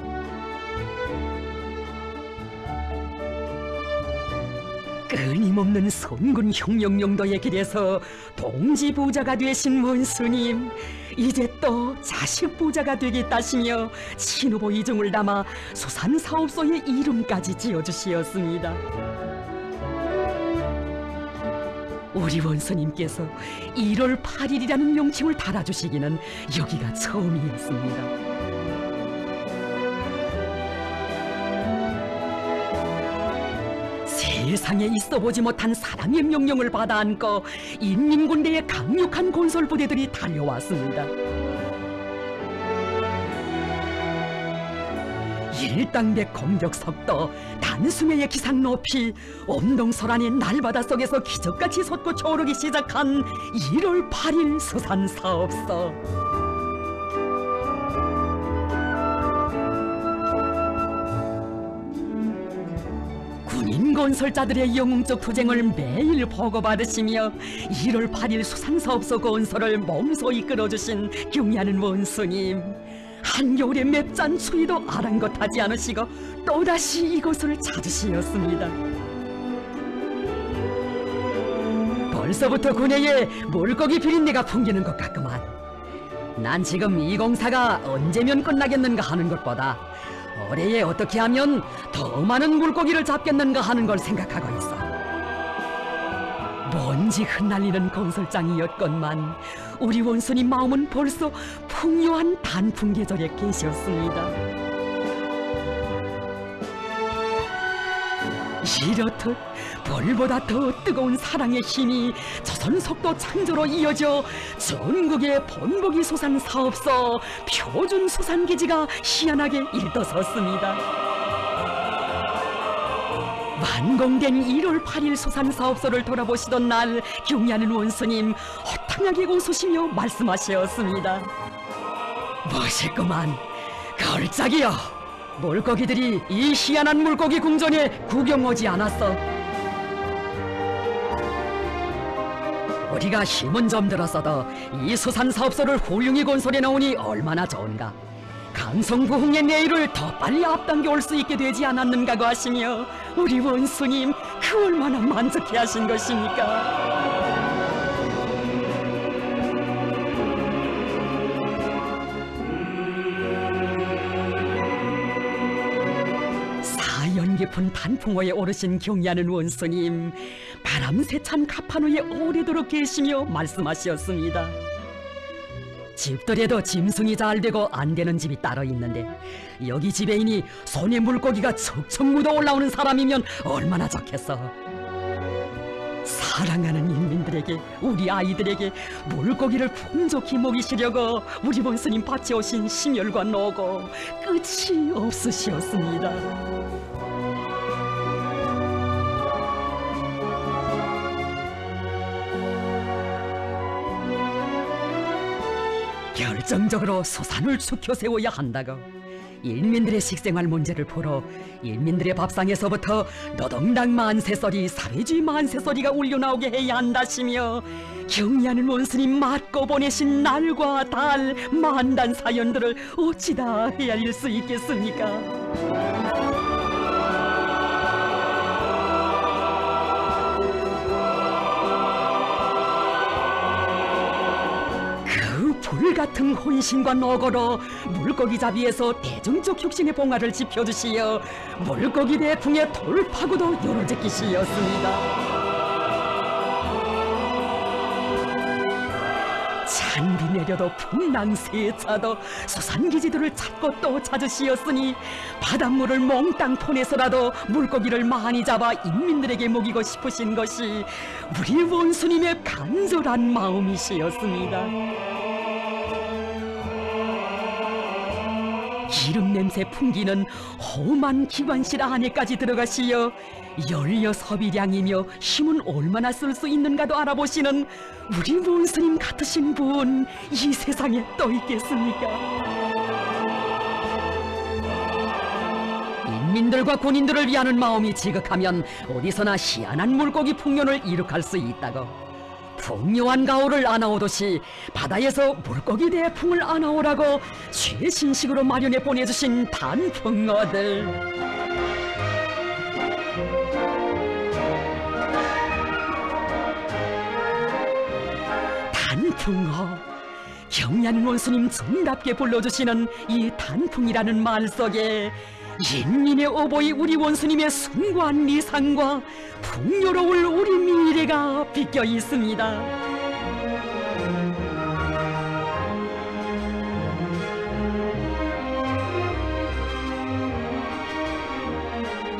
끊임없는 선군 혁명 용도의 길에서 동지 부자가 되신 원수님, 이제 또 자식 부자가 되겠다시며 친후보 이중을 담아 수산 사업소의 이름까지 지어주시었습니다. 우리 원수님께서 1월 8일이라는 명칭을 달아주시기는 여기가 처음이었습니다. 세상에 있어보지 못한 사랑의 명령을 받아 안고 인민군대의 강력한 건설부대들이 달려왔습니다. 일당백 공격 속도, 단숨에의 기상 높이, 엄동설안의 날바다 속에서 기적같이 솟구쳐 오르기 시작한 1월 8일 수산사업소. 군인 건설자들의 영웅적 투쟁을 매일 보고받으시며 1월 8일 수산사업소 건설을 몸소 이끌어주신 경의하는 원수님, 한겨울의 맵짠 추위도 아랑곳하지 않으시고 또다시 이곳을 찾으시었습니다. 벌써부터 군내에 물고기 비린내가 풍기는 것 같구만. 난 지금 이 공사가 언제면 끝나겠는가 하는 것보다 올해에 어떻게 하면 더 많은 물고기를 잡겠는가 하는 걸 생각하고 있어. 먼지 흩날리는 건설장이었건만 우리 원수님 마음은 벌써 풍요한 단풍 계절에 계셨습니다. 이렇듯 불보다 더 뜨거운 사랑의 힘이 조선속도 창조로 이어져 전국의 본보기 수산 사업소 표준 수산기지가 희한하게 일떠섰습니다. 완공된 1월 8일 수산사업소를 돌아보시던 날 경의하는 원수님 호탕하게 웃으시며 말씀하셨습니다. 멋있구만, 걸작이여. 물고기들이 이 희한한 물고기 궁전에 구경 오지 않았어. 우리가 힘은 좀 들었어도 이 수산사업소를 훌륭히 건설해 나오니 얼마나 좋은가. 강성부흥의 내일을 더 빨리 앞당겨 올 수 있게 되지 않았는가고 하시며 우리 원수님 그 얼마나 만족해 하신 것입니까? 사연 깊은 단풍호에 오르신 경의하는 원수님, 바람세찬 가판호에 오래도록 계시며 말씀하셨습니다. 집들에도 짐승이 잘 되고 안 되는 집이 따로 있는데 여기 지배인이 손에 물고기가 척척 묻어 올라오는 사람이면 얼마나 좋겠어. 사랑하는 인민들에게, 우리 아이들에게 물고기를 풍족히 먹이시려고 우리 원수님 밭에 오신 심혈과 노고 끝이 없으시었습니다. 결정적으로 수산을 축혀 세워야 한다고 일민들의 식생활 문제를 풀어 일민들의 밥상에서부터 노동당 만세소리, 사회주의 만세소리가 울려나오게 해야 한다시며 경의하는 원수님 맞고 보내신 날과 달 만단 사연들을 어찌다 헤아릴 수 있겠습니까? 불같은 혼신과 노고로 물고기 잡이에서 대중적 혁신의 봉화를 지펴주시어 물고기 대풍의 돌파구도 열어제끼시었습니다. 잔비 내려도 풍랑 세차도 수산기지들을 찾고 또 찾으시었으니 바닷물을 몽땅 퍼내서라도 물고기를 많이 잡아 인민들에게 먹이고 싶으신 것이 우리 원수님의 간절한 마음이시었습니다. 기름 냄새 풍기는 험한 기관실 안에까지 들어가시어 16일량이며 힘은 얼마나 쓸 수 있는가도 알아보시는 우리 원수님 같으신 분 이 세상에 또 있겠습니까? 인민들과 군인들을 위하는 마음이 지극하면 어디서나 희한한 물고기 풍년을 이룩할 수 있다고. 풍요한 가오를 안아오듯이 바다에서 물고기 대풍을 안아오라고 최신식으로 마련해 보내주신 단풍어들. 단풍어, 경의하는 원수님 정답게 불러주시는 이 단풍이라는 말 속에 인민의 어버이 우리 원수님의 숭고한 리상과 풍요로울 우리 미래가 비껴 있습니다.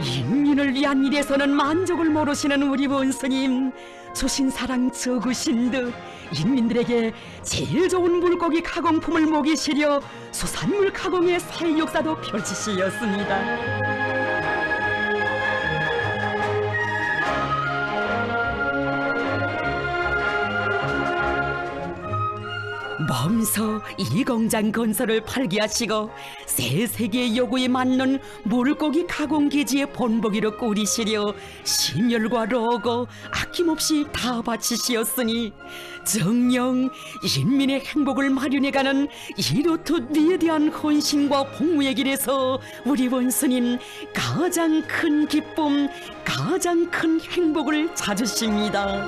인민을 위한 일에서는 만족을 모르시는 우리 원수님, 주신 사랑 적으신 듯 인민들에게 제일 좋은 물고기 가공품을 먹이시려 수산물 가공의 새 역사도 펼치시었습니다. 몸소 이 공장 건설을 발기하시고 새 세계의 요구에 맞는 물고기 가공기지의 본보기로 꾸리시려 심혈과 로고 아낌없이 다 바치시었으니 정녕 인민의 행복을 마련해가는 이렇듯 위대한 헌신과 복무의 길에서 우리 원수님 가장 큰 기쁨, 가장 큰 행복을 찾으십니다.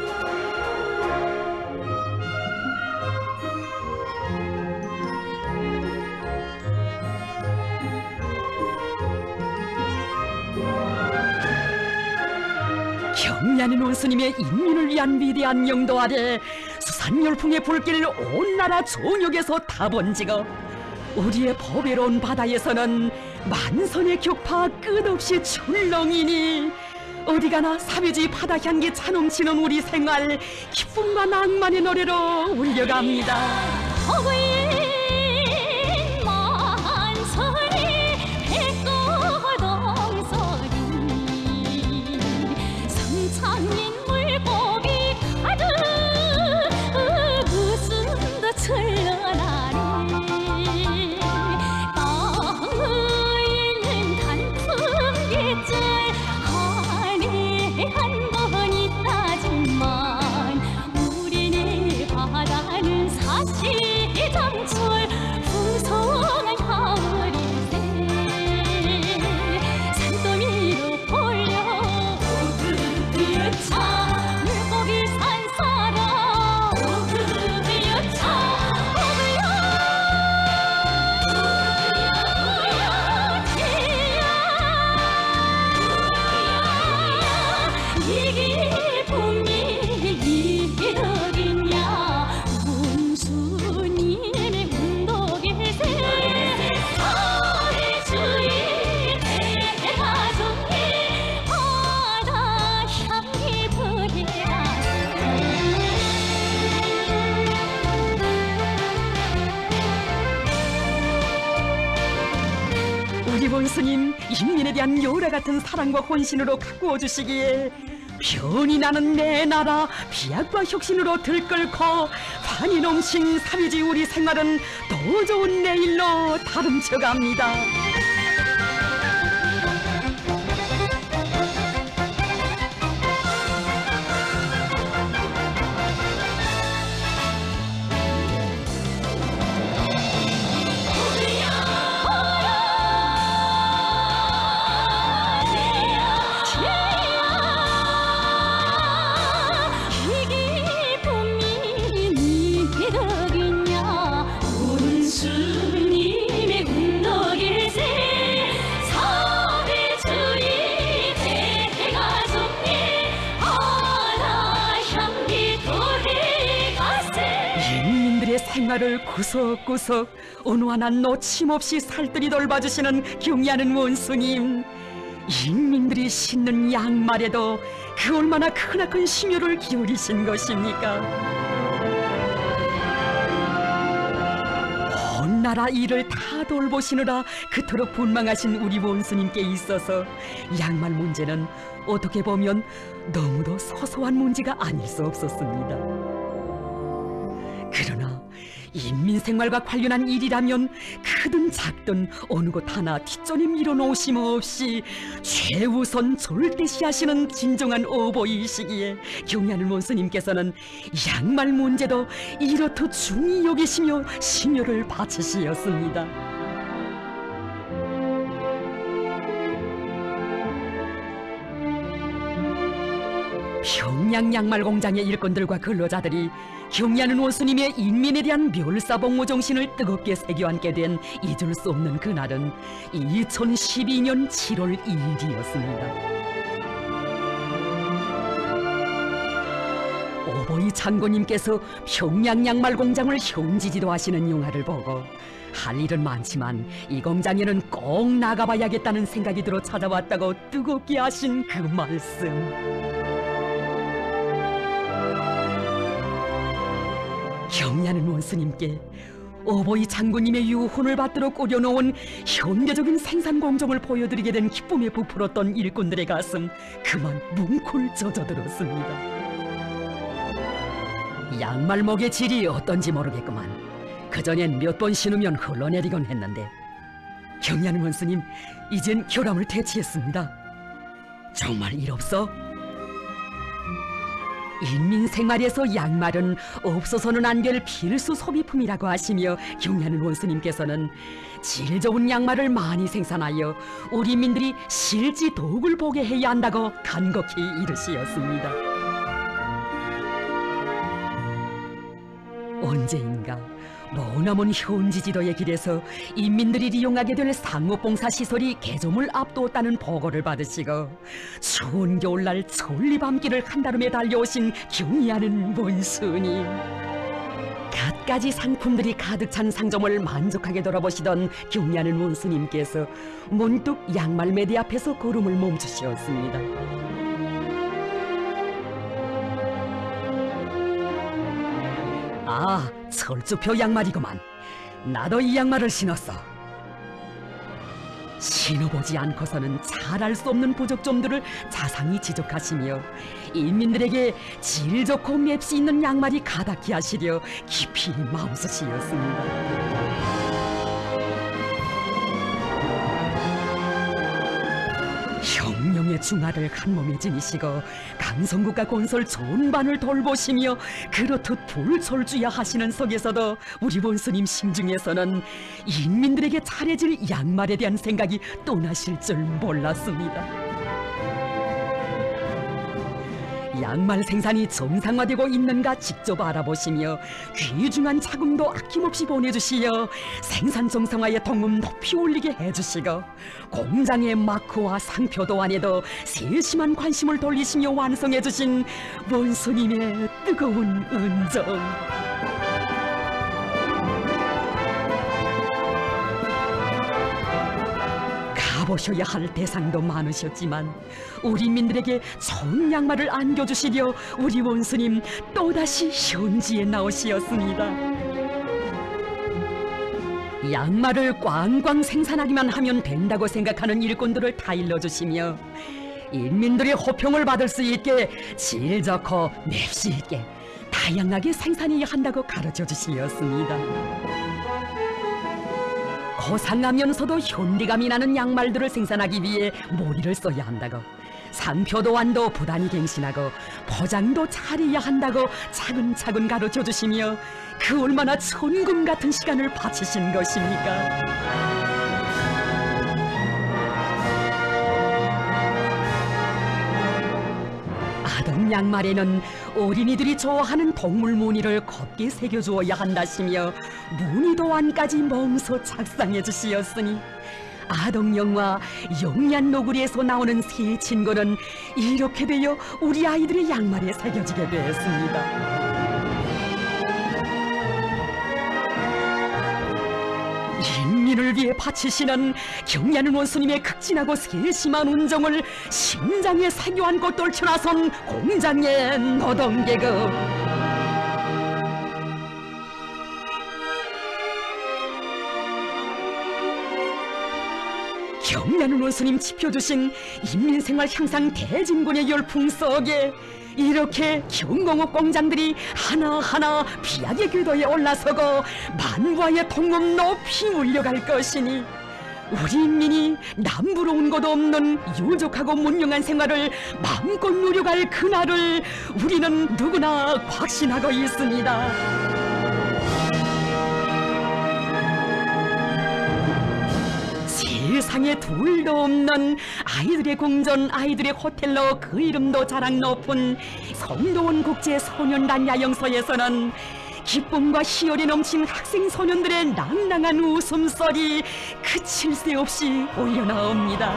경의하는 원수님의 인민을 위한 위대한 영도 아래 수산열풍의 불길을 온 나라 전역에서 다 번지고 우리의 법외로운 바다에서는 만선의 격파 끝없이 출렁이니 어디가나 사회주의 바다 향기 차넘치는 우리 생활 기쁨과 낭만의 노래로 울려갑니다. 우리는 시장철 풍성한 가을일세 산더미로 몰려 오그비어차 물고기 산사라 오그비어차 이게 봄이 이덕이냐 문수님의 운덕일세 서리 주인 대가족이 바다 향기 우리 원수님 인민에 대한 요라 같은 사랑과 혼신으로 가꾸어 주시기에 변이 나는 내 나라 비약과 혁신으로 들끓고 환희 넘친 사회주의 우리 생활은 더 좋은 내일로 다름쳐갑니다. 이게 봄이 이덕이냐 문수님의 운덕일세 사회주의 대가족이 바다 향기 도래가세 인민들의 생활을 구석구석 어느 하나 놓침없이 살뜰히 돌봐주시는 경의하는 원수님, 인민들이 신는 양말에도 그 얼마나 크나큰 심혈을 기울이신 것입니까? 온 나라 일을 다 돌보시느라 그토록 분망하신 우리 원수님께 있어서 양말 문제는 어떻게 보면 너무도 소소한 문제가 아닐 수 없었습니다. 그러나 인민생활과 관련한 일이라면 크든 작든 어느 것 하나 뒷전에 밀어놓으심 없이 최우선 절대시하시는 진정한 어버이이시기에 경의하는 원수님께서는 양말 문제도 이렇듯 중히 여기시며 심혈을 바치시었습니다. 평양 양말 공장의 일꾼들과 근로자들이 경의하는 원수님의 인민에 대한 멸사복무 정신을 뜨겁게 새겨안게 된 잊을 수 없는 그날은 2012년 7월 2일이었습니다. 오보이 장군님께서 평양 양말 공장을 형지지도 하시는 영화를 보고 할 일은 많지만 이 공장에는 꼭 나가봐야겠다는 생각이 들어 찾아왔다고 뜨겁게 하신 그 말씀. 경의하는 원수님께 오보이 장군님의 유혼을 받들어 꾸려놓은 현대적인 생산 공정을 보여드리게 된 기쁨에 부풀었던 일꾼들의 가슴 그만 뭉클 젖어들었습니다. 양말목의 질이 어떤지 모르겠구만. 그전엔 몇 번 신으면 흘러내리곤 했는데 경의하는 원수님, 이젠 결함을 되치했습니다. 정말 일 없어? 인민생활에서 양말은 없어서는 안 될 필수 소비품이라고 하시며 경의하는 원수님께서는 질 좋은 양말을 많이 생산하여 우리 민들이 실지 덕을 보게 해야 한다고 간곡히 이르시었습니다. 언제인가 머나먼 현지지도의 길에서 인민들이 이용하게 될 상업봉사 시설이 개점을 앞두었다는 보고를 받으시고 추운 겨울날 천리밤길을 한다름에 달려오신 경의하는 원수님. 갖가지 상품들이 가득 찬 상점을 만족하게 돌아보시던 경의하는 원수님께서 문득 양말 매대 앞에서 걸음을 멈추셨습니다. 아, 철쭉표 양말이구만. 나도 이 양말을 신었어. 신어보지 않고서는 잘 알 수 없는 부족점들을 자상히 지적하시며 인민들에게 질 좋고 맵시 있는 양말이 가닿게 하시려 깊이 마음쓰시었습니다. 가정의 중화를 한몸에 지니시고 강성국과 건설 존반을 돌보시며 그렇듯 불철주야 하시는 속에서도 우리 본스님 심중에서는 인민들에게 차려질 양말에 대한 생각이 떠나실 줄 몰랐습니다. 양말 생산이 정상화되고 있는가 직접 알아보시며 귀중한 자금도 아낌없이 보내주시어 생산 정상화의 통금 높이 올리게 해주시고 공장의 마크와 상표도 안에도 세심한 관심을 돌리시며 완성해주신 원수님의 뜨거운 은정. 가보셔야 할 대상도 많으셨지만 우리 민들에게 좋은 양말을 안겨주시려 우리 원수님 또다시 현지에 나오시었습니다. 양말을 꽝꽝 생산하기만 하면 된다고 생각하는 일꾼들을 다 일러주시며 인민들의 호평을 받을 수 있게 질 좋고 맵시 있게 다양하게 생산해야 한다고 가르쳐 주시었습니다. 고상하면서도 현대감이 나는 양말들을 생산하기 위해 모리를 써야 한다고, 상표도안도 부단히 갱신하고 포장도 잘해야 한다고 차근차근 가르쳐 주시며 그 얼마나 천금 같은 시간을 바치신 것입니까? 아동 양말에는 어린이들이 좋아하는 동물 무늬를 곱게 새겨주어야 한다시며 무늬도안까지 몸소 작성해 주시었으니 아동 영화 영리한 노구리에서 나오는 새 친구는 이렇게 되어 우리 아이들의 양말에 새겨지게 되었습니다. 인민을 위해 바치시는 경리하는 원수님의 극진하고 세심한 운정을 심장에 새겨 안고 떨쳐나선 공장의 노동계급. 경리하는 원수님 지펴주신 인민생활 향상 대진군의 열풍 속에 이렇게 경공업 공장들이 하나하나 비약의 궤도에 올라서고 만과의 통금 높이 울려갈 것이니 우리 인민이 남부러운 곳 없는 유족하고 문명한 생활을 마음껏 누려갈 그날을 우리는 누구나 확신하고 있습니다. 세상에 둘도 없는 아이들의 궁전, 아이들의 호텔로 그 이름도 자랑 높은 성도원 국제 소년단 야영소에서는 기쁨과 희열이 넘친 학생 소년들의 낭낭한 웃음소리 그칠 새 없이 올려나옵니다.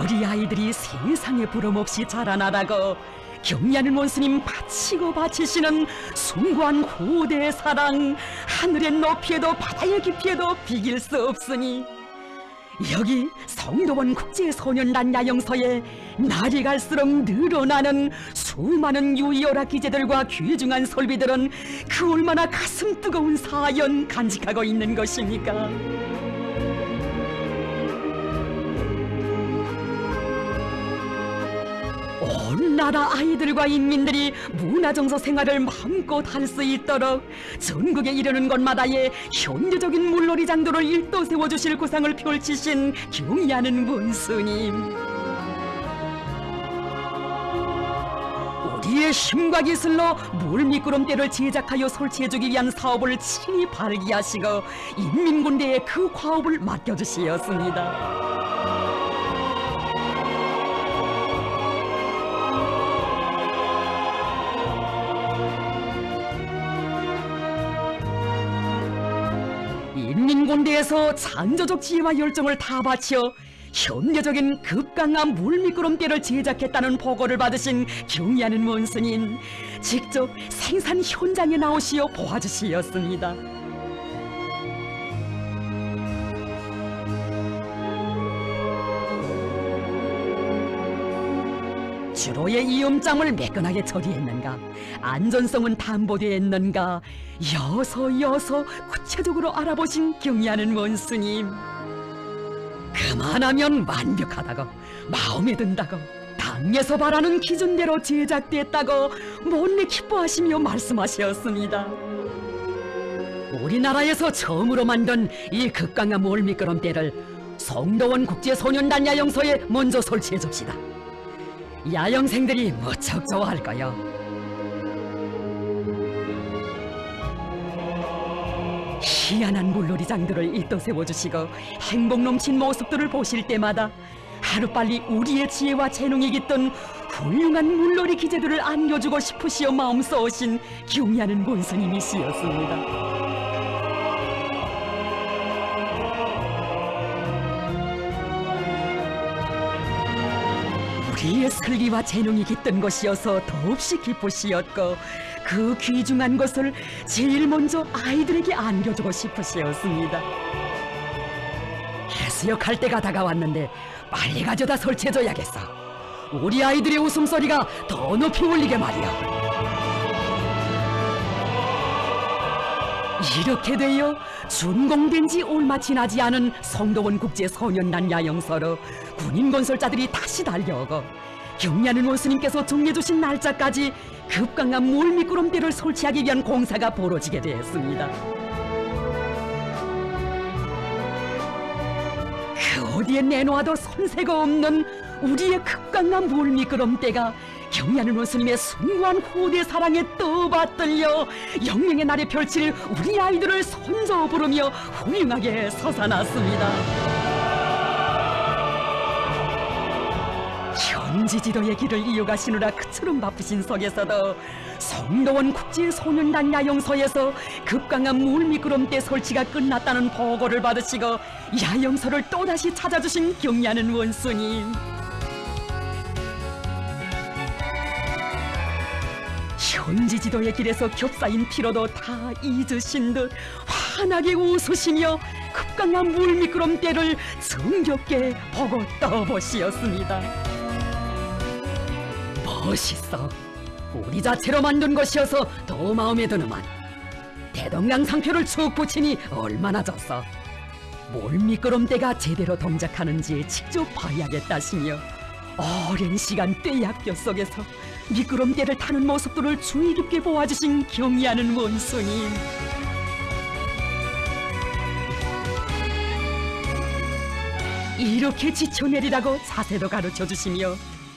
우리 아이들이 세상에 부름없이 자라나라고 경리하는 원수님 바치고 바치시는 숭고한 후대의 사랑, 하늘의 높이에도 바다의 깊이에도 비길 수 없으니 여기 성도원 국제소년단 야영소에 날이 갈수록 늘어나는 수많은 유이오락 기재들과 귀중한 설비들은 그 얼마나 가슴 뜨거운 사연 간직하고 있는 것입니까? 온 나라 아이들과 인민들이 문화정서 생활을 마음껏 할 수 있도록 전국에 이르는 곳마다의 현대적인 물놀이 장도를 일도 세워주실 구상을 펼치신 경리하는 원수님, 우리의 힘과 기술로 물미끄럼대를 제작하여 설치해주기 위한 사업을 친히 발기하시고 인민군대에 그 과업을 맡겨주시었습니다. 인민군대에서 창조적 지혜와 열정을 다 바쳐 현대적인 급강한 물미끄럼대를 제작했다는 보고를 받으신 경리하는 원수님, 직접 생산 현장에 나오시어 보아주시었습니다. 주로의 이음장을 매끈하게 처리했는가, 안전성은 담보되었는가, 여서 구체적으로 알아보신 경리하는 원수님, 그만하면 완벽하다고, 마음에 든다고, 당에서 바라는 기준대로 제작됐다고 못내 기뻐하시며 말씀하셨습니다. 우리나라에서 처음으로 만든 이 극강한 몰미끄럼대를 송도원 국제소년단 야영소에 먼저 설치해 줍시다. 야영생들이 무척 좋아할 거요. 희한한 물놀이장들을 일도 세워주시고 행복 넘친 모습들을 보실 때마다 하루빨리 우리의 지혜와 재능이 깃든 훌륭한 물놀이 기재들을 안겨주고 싶으시어 마음 써오신 경의하는 권스님이시였습니다. 우리의 슬기와 재능이 깃든 것이어서 더없이 기쁘시었고 그 귀중한 것을 제일 먼저 아이들에게 안겨주고 싶으시었습니다. 해수욕할 때가 다가왔는데 빨리 가져다 설치해줘야겠어. 우리 아이들의 웃음소리가 더 높이 울리게 말이야. 이렇게 되어 준공된 지 얼마 지나지 않은 송도원 국제소년단 야영소로 군인 건설자들이 다시 달려오고 경리하는 원수님께서 정해주신 날짜까지 급강한 몰미끄럼대를 설치하기 위한 공사가 벌어지게 되었습니다. 그 어디에 내놓아도 손색가 없는 우리의 급강한 몰미끄럼대가 경리하는 원수님의 숭고한 후대 사랑에 떠받들려 영맹의 날에 펼칠 우리 아이들을 손져 부르며 훌륭하게 솟아났습니다. 현지 지도의 길을 이어가시느라 그처럼 바쁘신 속에서도 송도원 국제소년단 야영소에서 급강한 물미끄럼대 설치가 끝났다는 보고를 받으시고 야영소를 또다시 찾아주신 경리하는 원수님. 현지 지도의 길에서 겹싸인 피로도 다 잊으신 듯 환하게 웃으시며 급강한 물미끄럼대를 정겹게 보고 떠보시었습니다. 멋있어. 우리 자체로 만든 것이어서 더 마음에 드는만 대동강 상표를 쭉 붙이니 얼마나 좋소. 몰미끄럼대가 제대로 동작하는지 직접 봐야겠다시며 오랜 시간 떼약볕 속에서 미끄럼대를 타는 모습들을 주의 깊게 보아주신 경의하는 원수님. 이렇게 지쳐내리라고 자세도 가르쳐주시며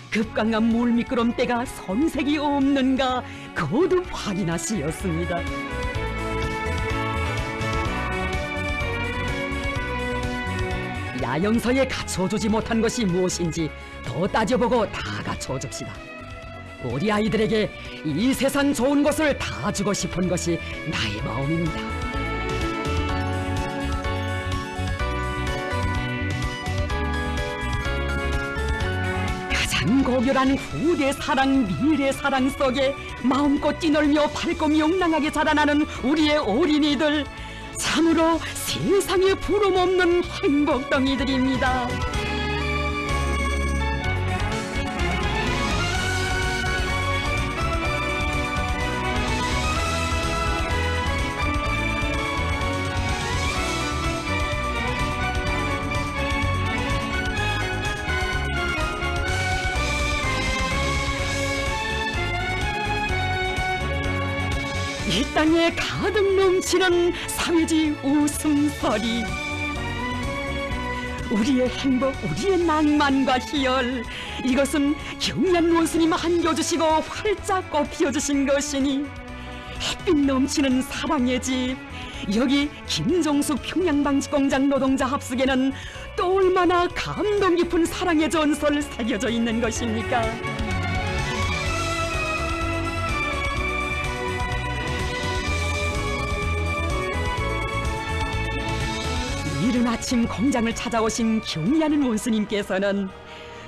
급강한 물미끄럼대가 손색이 없는가 거듭 확인하시었습니다. 야영소에 갖춰주지 못한 것이 무엇인지 더 따져보고 다 갖춰줍시다. 우리 아이들에게 이 세상 좋은 것을 다 주고 싶은 것이 나의 마음입니다. 가장 고결한 후대 사랑, 미래 사랑 속에 마음껏 뛰놀며 밝고 명랑하게 자라나는 우리의 어린이들, 참으로 세상에 부름없는 행복덩이들입니다. 이 땅에 가득 넘치는 사회주의 웃음소리, 우리의 행복, 우리의 낭만과 희열, 이것은 경리한 원수님 안겨주시고 활짝 꽃피워주신 것이니 햇빛 넘치는 사랑의 집, 여기 김종숙 평양방직공장 노동자 합숙에는 또 얼마나 감동 깊은 사랑의 전설 새겨져 있는 것입니까? 이른 아침 공장을 찾아오신 경리하는 원수님께서는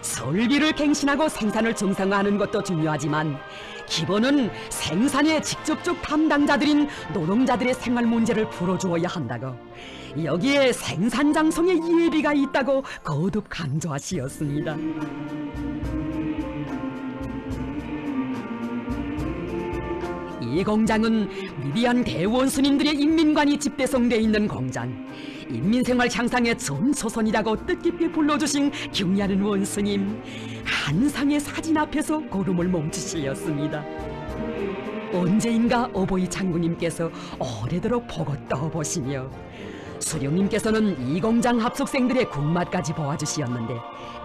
설비를 갱신하고 생산을 정상화하는 것도 중요하지만 기본은 생산의 직접적 담당자들인 노동자들의 생활 문제를 풀어주어야 한다고, 여기에 생산 장성의 예비가 있다고 거듭 강조하시었습니다. 이 공장은 위대한 대원수님들의 인민관이 집대성되어 있는 공장, 인민생활 향상의 전초선이라고 뜻깊게 불러주신 경리하는 원수님, 한 상의 사진 앞에서 걸음을 멈추시었습니다. 언제인가 어버이 장군님께서 오래도록 보고 떠보시며 수령님께서는 이 공장 합숙생들의 군맛까지 보아주시었는데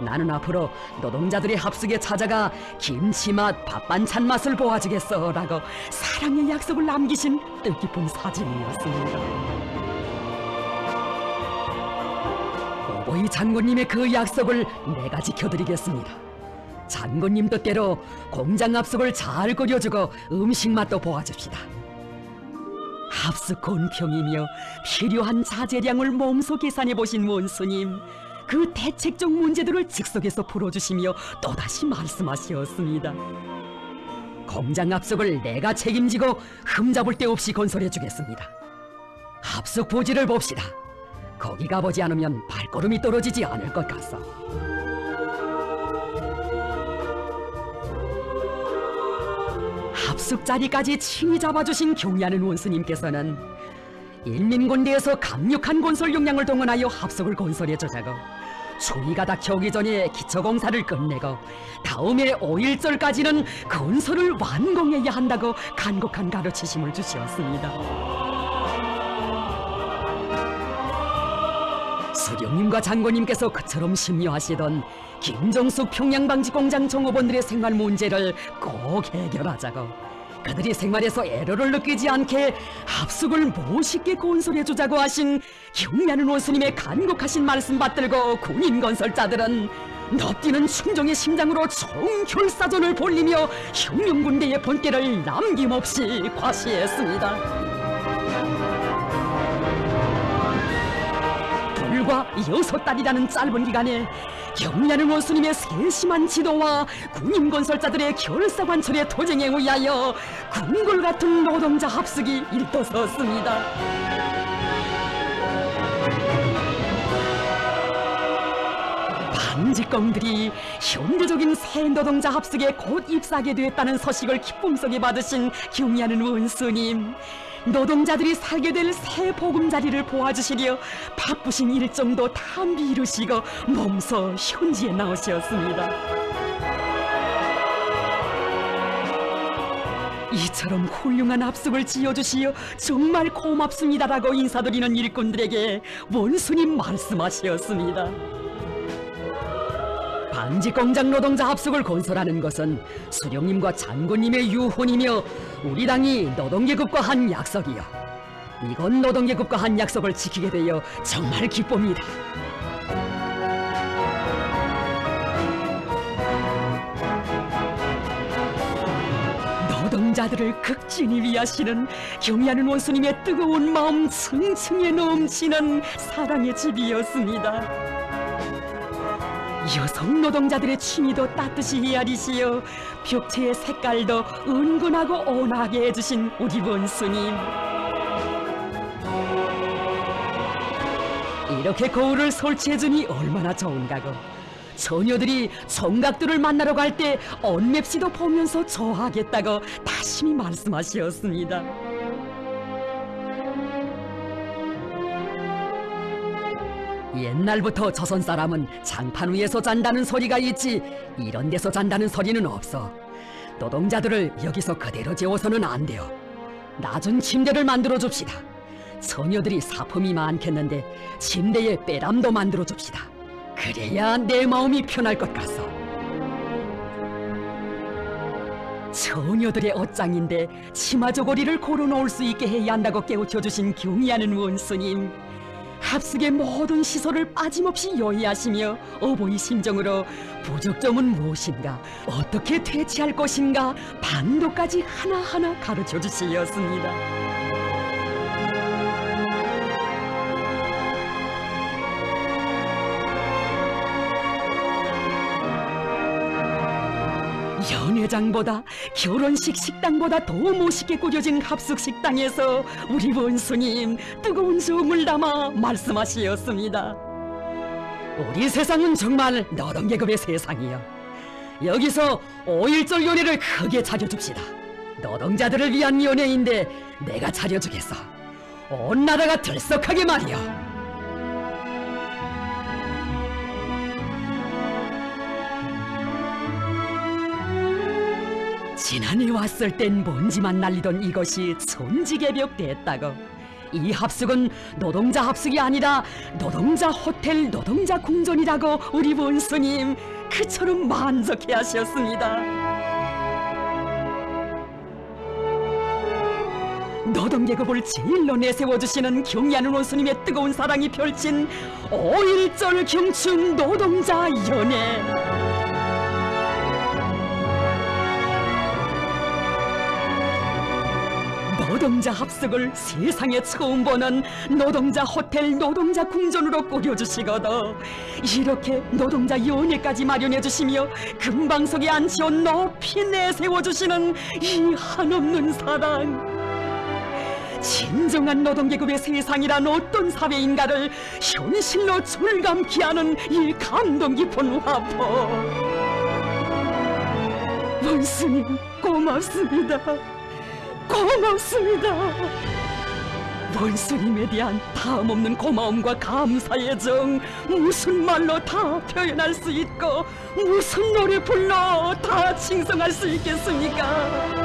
나는 앞으로 노동자들의 합숙에 찾아가 김치맛, 밥반찬 맛을 보아주겠어라고 사랑의 약속을 남기신 뜻깊은 사진이었습니다. 어버이 장군님의 그 약속을 내가 지켜드리겠습니다. 장군님 뜻대로 공장 합숙을 잘 끓여주고 음식 맛도 보아줍시다. 합숙 곤평이며 필요한 자재량을 몸소 계산해 보신 원수님, 그 대책적 문제들을 즉석에서 풀어주시며 또다시 말씀하셨습니다. 공장 합숙을 내가 책임지고 흠잡을 데 없이 건설해 주겠습니다. 합숙 부지를 봅시다. 거기 가보지 않으면 발걸음이 떨어지지 않을 것 같소. 합숙 자리까지 친히 잡아주신 경리하는 원수님께서는 인민군대에서 강력한 건설 역량을 동원하여 합숙을 건설해 주자고 추위가 닥쳐오기 전에 기초공사를 끝내고 다음해 5일절까지는 건설을 완공해야 한다고 간곡한 가르치심을 주시었습니다. 수령님과 장군님께서 그처럼 심려하시던 김정숙 평양방지공장 종업원들의 생활 문제를 꼭 해결하자고 그들이 생활에서 애로를 느끼지 않게 합숙을 멋있게 건설해주자고 하신 경리하는 원수님의 간곡하신 말씀 받들고 군인 건설자들은 넙뛰는 충정의 심장으로 총결사전을 벌리며 혁명군대의 번개를 남김없이 과시했습니다. 불과 6달이라는 짧은 기간에 경리하는 원수님의 세심한 지도와 군인 건설자들의 결사관철의 도쟁에 의하여 궁궐 같은 노동자 합숙이 일떠섰습니다. 반직공들이 현대적인 새 노동자 합숙에 곧 입사하게 되었다는 소식을 기쁨 속에 받으신 경리하는 원수님, 노동자들이 살게 될 새 보금자리를 보아주시려 바쁘신 일정도 다 미루시고 몸소 현지에 나오셨습니다. 이처럼 훌륭한 합숙을 지어주시어 정말 고맙습니다라고 인사드리는 일꾼들에게 원수님 말씀하셨습니다. 방직공장 노동자 합숙을 건설하는 것은 수령님과 장군님의 유훈이며 우리 당이 노동계급과 한 약속이요, 이건 노동계급과 한 약속을 지키게 되어 정말 기쁩니다. 노동자들을 극진히 위하시는 경리하는 원수님의 뜨거운 마음 층층에 넘치는 사랑의 집이었습니다. 여성 노동자들의 취미도 따뜻이 헤아리시어 벽체의 색깔도 은근하고 온화하게 해주신 우리 원수님, 이렇게 거울을 설치해주니 얼마나 좋은가고 처녀들이 총각들을 만나러 갈 때 언맵시도 보면서 좋아하겠다고 다심히 말씀하셨습니다. 옛날부터 조선 사람은 장판 위에서 잔다는 소리가 있지 이런 데서 잔다는 소리는 없어. 노동자들을 여기서 그대로 재워서는 안 돼요. 낮은 침대를 만들어 줍시다. 처녀들이 사품이 많겠는데 침대에 빼람도 만들어 줍시다. 그래야 내 마음이 편할 것 같소. 처녀들의 옷장인데 치마 저고리를 걸어놓을 수 있게 해야 한다고 깨우쳐주신 경의하는 원수님, 합숙의 모든 시설을 빠짐없이 요해하시며 어버이 심정으로 부족점은 무엇인가, 어떻게 퇴치할 것인가 방도까지 하나하나 가르쳐 주시었습니다. 연회장보다 결혼식 식당보다 더 멋있게 꾸려진 합숙 식당에서 우리 원수님 뜨거운 정을 담아 말씀하시었습니다. 우리 세상은 정말 노동계급의 세상이요, 여기서 5.1절 연회를 크게 차려줍시다. 노동자들을 위한 연회인데 내가 차려주겠어. 온 나라가 들썩하게 말이요. 지난해 왔을 땐 먼지만 날리던 이것이 천지개벽 됐다고. 이 합숙은 노동자 합숙이 아니라 노동자 호텔 노동자 궁전이라고 우리 원수님 그처럼 만족해 하셨습니다. 노동계급을 제일로 내세워주시는 경의하는 원수님의 뜨거운 사랑이 펼친 5.1절 경축 노동자 연회. 노동자 합숙을 세상에 처음 보는 노동자 호텔 노동자 궁전으로 꾸려주시거든. 이렇게 노동자 연회까지 마련해주시며 금방석에 앉혀 높이 내세워주시는 이 한없는 사랑. 진정한 노동계급의 세상이란 어떤 사회인가를 현실로 절감케 하는 이 감동 깊은 화포. 원수님 고맙습니다. 고맙습니다. 원수님에 대한 다음없는 고마움과 감사의 정 무슨 말로 다 표현할 수 있고 무슨 노래 불러 다 칭송할 수 있겠습니까?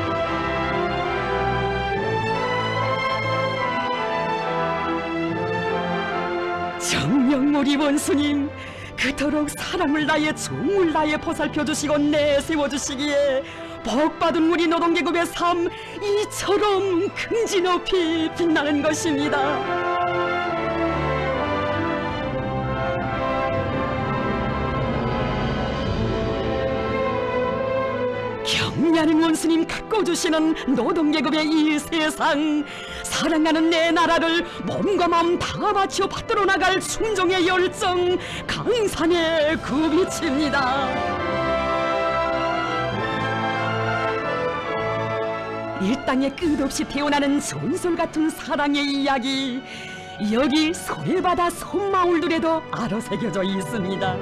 정녕 우리 원수님 그토록 사랑을 다해 정을 다해 보살펴주시고 내세워주시기에 복받은 우리 노동계급의 삶 이처럼 긍지 높이 빛나는 것입니다. 경의하는 원수님 갖고 주시는 노동계급의 이 세상, 사랑하는 내 나라를 몸과 마음 다 바쳐 받들어 나갈 순종의 열정 강산의 그 빛입니다. 이 땅에 끝없이 태어나는 전설 같은 사랑의 이야기, 여기 소해바다 섬마을들에도 알아새겨져 있습니다.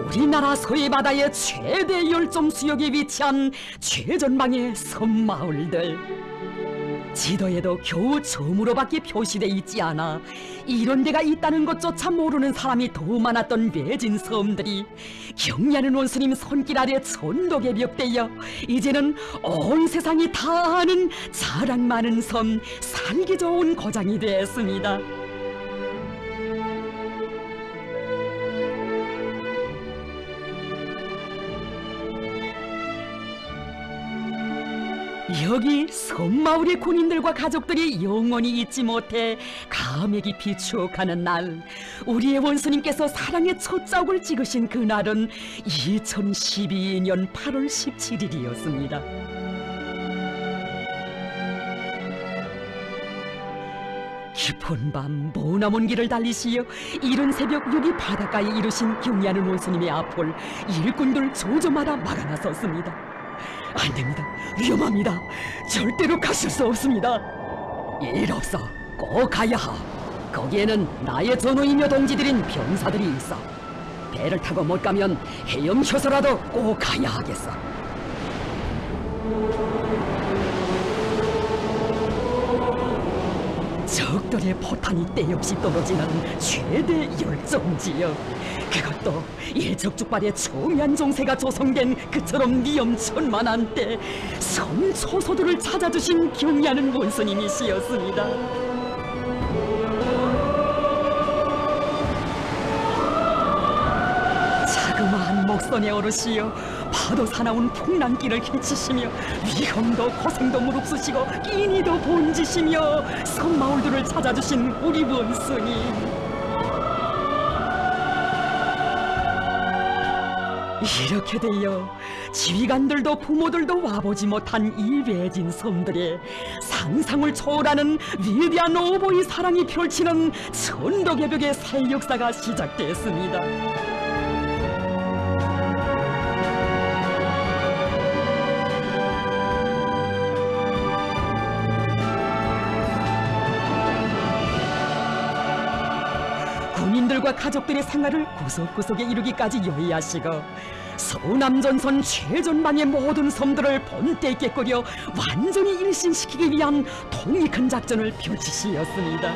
우리나라 서해바다의 최대 열점 수역에 위치한 최전방의 섬마을들. 지도에도 겨우 점으로밖에 표시돼 있지 않아 이런 데가 있다는 것조차 모르는 사람이 더 많았던 외진 섬들이 경의하는 원수님 손길 아래 천도개벽되어 이제는 온 세상이 다 아는 자랑 많은 섬, 살기 좋은 고장이 되었습니다. 여기 섬마을의 군인들과 가족들이 영원히 잊지 못해 감회 깊이 추억하는 날, 우리의 원수님께서 사랑의 첫 자국을 찍으신 그날은 2012년 8월 17일이었습니다. 깊은 밤 머나먼 길을 달리시어 이른 새벽 여기 바닷가에 이르신 경의하는 원수님의 앞을 일꾼들 조조마다 막아나섰습니다. 안 됩니다. 위험합니다. 절대로 가실 수 없습니다. 일 없어. 꼭 가야 하. 거기에는 나의 전우이며 동지들인 병사들이 있어. 배를 타고 못 가면 헤엄쳐서라도 꼭 가야 하겠어. 적들의 포탄이 때없이 떨어지는 최대 열정지역, 그것도 일적즉발의 초미한 정세가 조성된 그처럼 위험천만한 때 섬 초소들을 찾아주신 경의하는 원수님이시였습니다. 자그마한 목선에 오르시어 파도 사나운 풍랑길을 헤치시며 위험도 고생도 무릅쓰시고 끼니도 번지시며 섬마을들을 찾아주신 우리 원수님. 이렇게 되어 지휘관들도 부모들도 와보지 못한 이 외진 섬들에 상상을 초월하는 위대한 오보의 사랑이 펼치는 천도개벽의 새 역사가 시작됐습니다. 군인들과 가족들의 생활을 구석구석에 이루기까지 요해하시고 서남전선 최전방의 모든 섬들을 본때 있게 꾸려 완전히 일신시키기 위한 통익한 작전을 펼치시었습니다.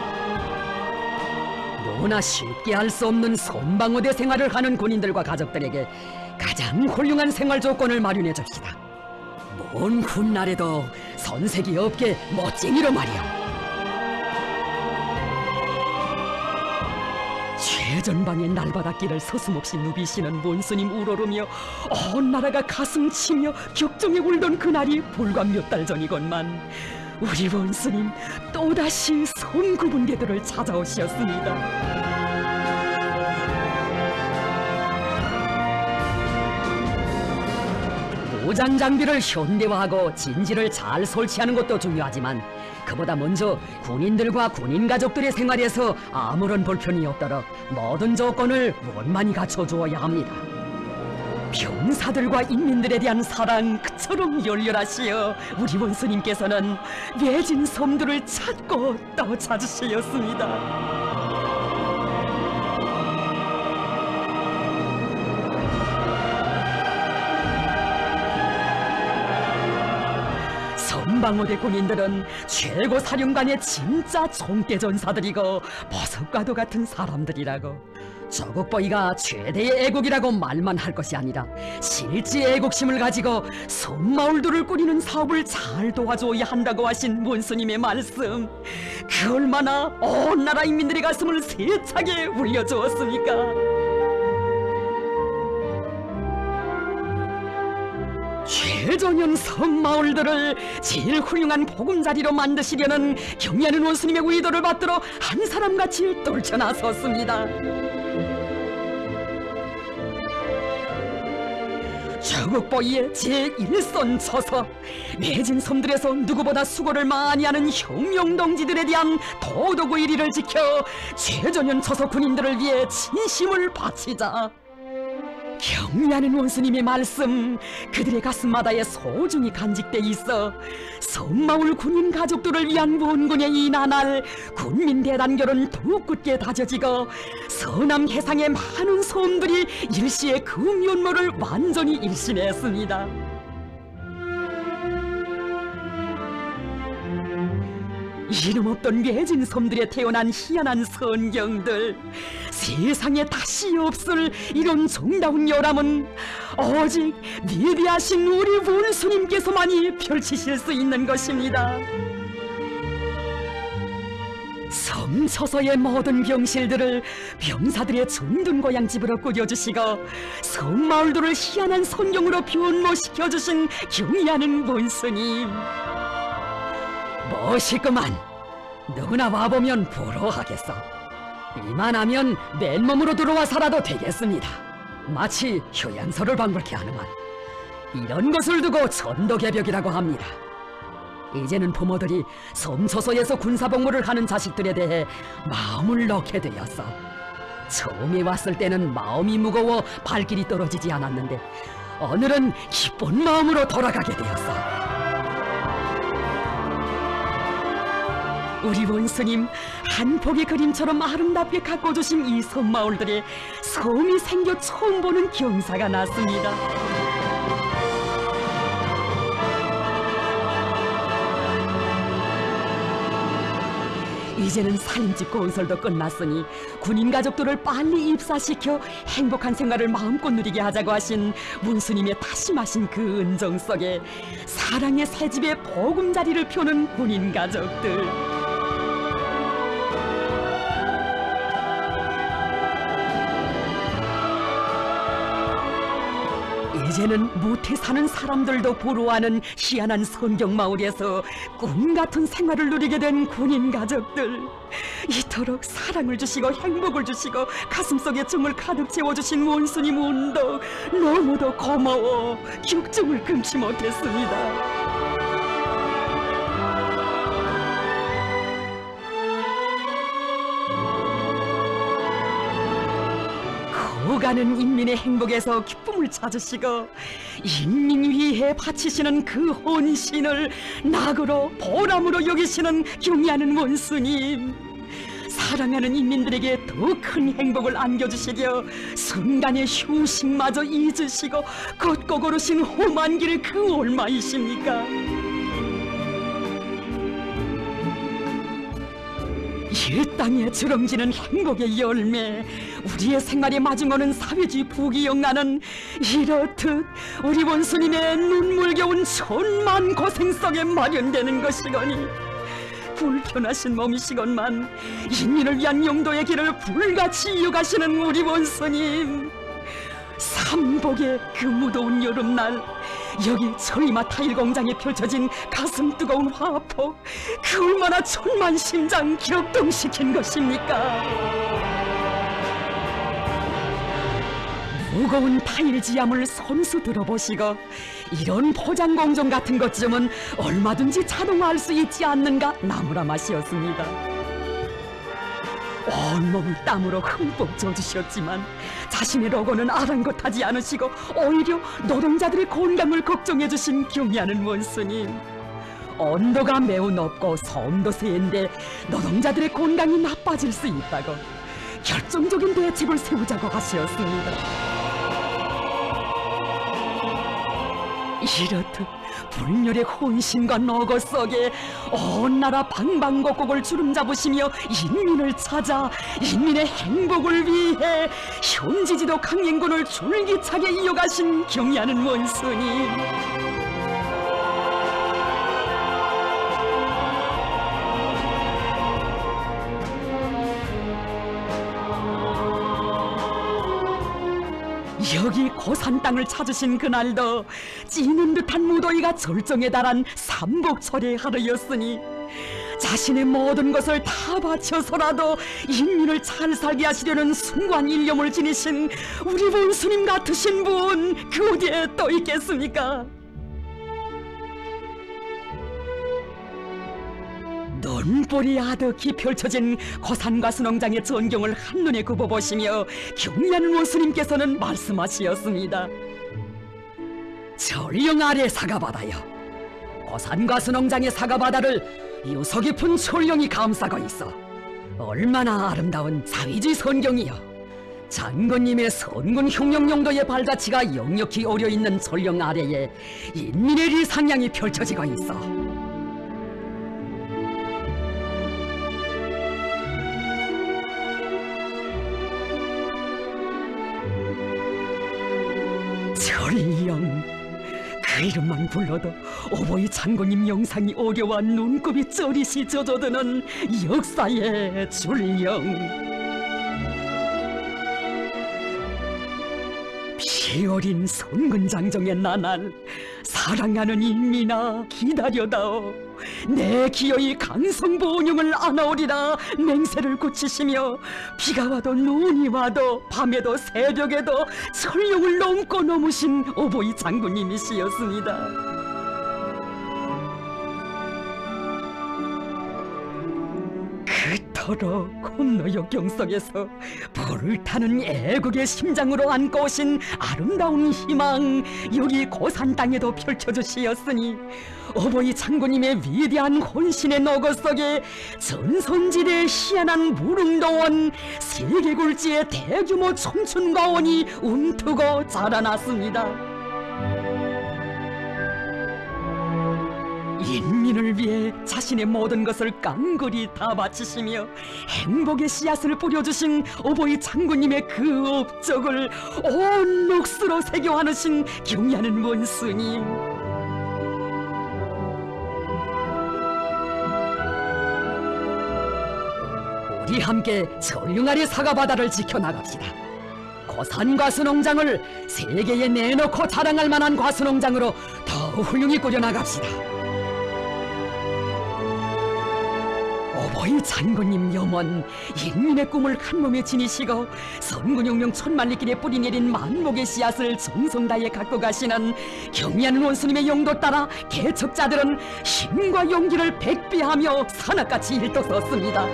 너무나 쉽게 할 수 없는 선방어대 생활을 하는 군인들과 가족들에게 가장 훌륭한 생활 조건을 마련해 줍시다. 먼 훗날에도 선색이 없게 멋쟁이로 말이야. 최전방의 날바닥길을 서슴없이 누비시는 원수님 우러르며 온 나라가 가슴 치며 격정에 울던 그날이 불과 몇 달 전이건만 우리 원수님 또다시 성구분대들을 찾아오셨습니다. 무장 장비를 현대화하고 진지를 잘 설치하는 것도 중요하지만 그보다 먼저 군인들과 군인 가족들의 생활에서 아무런 불편이 없도록 모든 조건을 원만히 갖춰주어야 합니다. 병사들과 인민들에 대한 사랑 그처럼 열렬하시어 우리 원수님께서는 외진 섬들을 찾고 또 찾으시었습니다. 선방어대 군인들은 최고 사령관의 진짜 총대 전사들이고 버섯과도 같은 사람들이라고. 조국보위가 최대의 애국이라고 말만 할 것이 아니라 실제 애국심을 가지고 섬마을들을 꾸리는 사업을 잘 도와줘야 한다고 하신 원수님의 말씀, 그 얼마나 온 나라 인민들의 가슴을 세차게 울려주었습니까? 최전현 섬마을들을 제일 훌륭한 보금자리로 만드시려는 경의하는 원수님의 의도를 받들어 한 사람같이 떨쳐나섰습니다. 조국보위의 제1선 처서 내진 섬들에서 누구보다 수고를 많이 하는 혁명동지들에 대한 도덕의 일위를 지켜 최전현 처서 군인들을 위해 진심을 바치자. 경의하는 원수님의 말씀, 그들의 가슴마다에 소중히 간직돼 있어 섬마을 군인 가족들을 위한 원군의 이 나날 군민 대단결은 더욱 굳게 다져지고 서남 해상의 많은 섬들이 일시에 그 면모를 완전히 일신했습니다. 이름 없던 외진 섬들에 태어난 희한한 선경들, 세상에 다시 없을 이런 정다운 열함은 오직 위대하신 우리 원수님께서만이 펼치실 수 있는 것입니다. 섬처서의 모든 병실들을 병사들의 정든 고향집으로 꾸려주시고 섬마을들을 희한한 선경으로 변모시켜주신 경의하는 원수님, 멋있구만. 누구나 와보면 부러워하겠어. 이만하면 맨몸으로 들어와 살아도 되겠습니다. 마치 휴양소를 방불케 하는만. 이런 것을 두고 전도개벽이라고 합니다. 이제는 부모들이 섬초소에서 군사복무를 하는 자식들에 대해 마음을 놓게 되었어. 처음에 왔을 때는 마음이 무거워 발길이 떨어지지 않았는데 오늘은 기쁜 마음으로 돌아가게 되었어. 우리 원수님 한 폭의 그림처럼 아름답게 가꿔주신 이 섬마을들에 섬이 생겨 처음 보는 경사가 났습니다. 이제는 살림집 건설도 끝났으니 군인 가족들을 빨리 입사시켜 행복한 생활을 마음껏 누리게 하자고 하신 문수님의 다심하신 그 은정 속에 사랑의 새집에 보금자리를 펴는 군인 가족들. 이제는 못해 사는 사람들도 부러워하는 희한한 선경마을에서 꿈같은 생활을 누리게 된 군인 가족들, 이토록 사랑을 주시고 행복을 주시고 가슴속에 정을 가득 채워주신 원수님 운덕 너무도 고마워 격정을 금치 못했습니다. 가는 인민의 행복에서 기쁨을 찾으시고 인민 위해 바치시는 그 헌신을 낙으로 보람으로 여기시는 경의하는 원수님, 사랑하는 인민들에게 더 큰 행복을 안겨주시려 순간의 휴식마저 잊으시고 걷고 걸으신 험한 길 그 얼마이십니까? 이 땅에 주렁지는 행복의 열매, 우리의 생활에 마중오는 사회주의 부귀영화는 이렇듯 우리 원수님의 눈물겨운 천만 고생 속에 마련되는 것이거니, 불편하신 몸이시건만 인민을 위한 용도의 길을 불같이 이어가시는 우리 원수님, 삼복의 그 무더운 여름날 여기 철리마 타일 공장에 펼쳐진 가슴 뜨거운 화포, 그 얼마나 천만 심장 격동시킨 것입니까? 무거운 타일 지함을 손수 들어보시고 이런 포장 공정 같은 것쯤은 얼마든지 자동화할 수 있지 않는가 나무라 맛이었습니다. 온몸을 땀으로 흠뻑 젖으셨지만 자신의 로고는 아랑곳하지 않으시고 오히려 노동자들의 건강을 걱정해 주신 경의하는 원수님, 온도가 매우 높고 소음도 세인데 노동자들의 건강이 나빠질 수 있다고 결정적인 대책을 세우자고 하셨습니다. 이렇듯 불멸의 혼신과 노고 속에 온 나라 방방곡곡을 주름잡으시며 인민을 찾아 인민의 행복을 위해 현지지도 강행군을 줄기차게 이어가신 경의하는 원수님, 여기 고산 땅을 찾으신 그날도 찌는 듯한 무더위가 절정에 달한 삼복철의 하루였으니 자신의 모든 것을 다 바쳐서라도 인민을 잘 살게 하시려는 숭고한 일념을 지니신 우리 원수님 같으신 분 그 어디에 또 있겠습니까? 눈볼이 아득히 펼쳐진 고산과수 농장의 전경을 한눈에 굽어보시며 경의하는 원수님께서는 말씀하시었습니다. 전령 아래 사과바다여, 고산과수 농장의 사과바다를 유서 깊은 전령이 감싸고 있어 얼마나 아름다운 사회주의 선경이여, 장군님의 선군 흉령 용도의 발자취가 역력히 어려있는 전령 아래에 인민의 리상향이 펼쳐지고 있어 전령, 그 이름만 불러도 오보이 장군님 영상이 어려워 눈곱이 쩌릿이 젖어드는 역사의 전령. 피 어린 선군장정의 나날, 사랑하는 인민아 기다려다오. 내 기어이 강성보온용을 안아오리라 맹세를 굳히시며 비가 와도 눈이 와도 밤에도 새벽에도 철령을 넘고 넘으신 오보이 장군님이시였습니다. 그토록 콘노역경 속에서 불을 타는 애국의 심장으로 안고 오신 아름다운 희망, 여기 고산 땅에도 펼쳐주시었으니 오보이 장군님의 위대한 혼신의 노고 속에 전선지대의 희한한 무릉도원, 세계굴지의 대규모 촌춘과원이 움트고 자라났습니다. 인민을 위해 자신의 모든 것을 깡그리 다 바치시며 행복의 씨앗을 뿌려주신 오보이 장군님의 그 업적을 온 몫으로 새겨 안으신 경의하는 원수님, 우리 함께 전령 아래 사과바다를 지켜나갑시다. 고산과수농장을 세계에 내놓고 자랑할 만한 과수농장으로 더 훌륭히 꾸려나갑시다. 오보이 장군님 염원, 인민의 꿈을 한몸에 지니시고 선군혁명 천만리길에 뿌리내린 만목의 씨앗을 정성 다해 갖고 가시는 경의하는 원수님의 용도 따라 개척자들은 힘과 용기를 백비하며 산악같이 일떠섰습니다.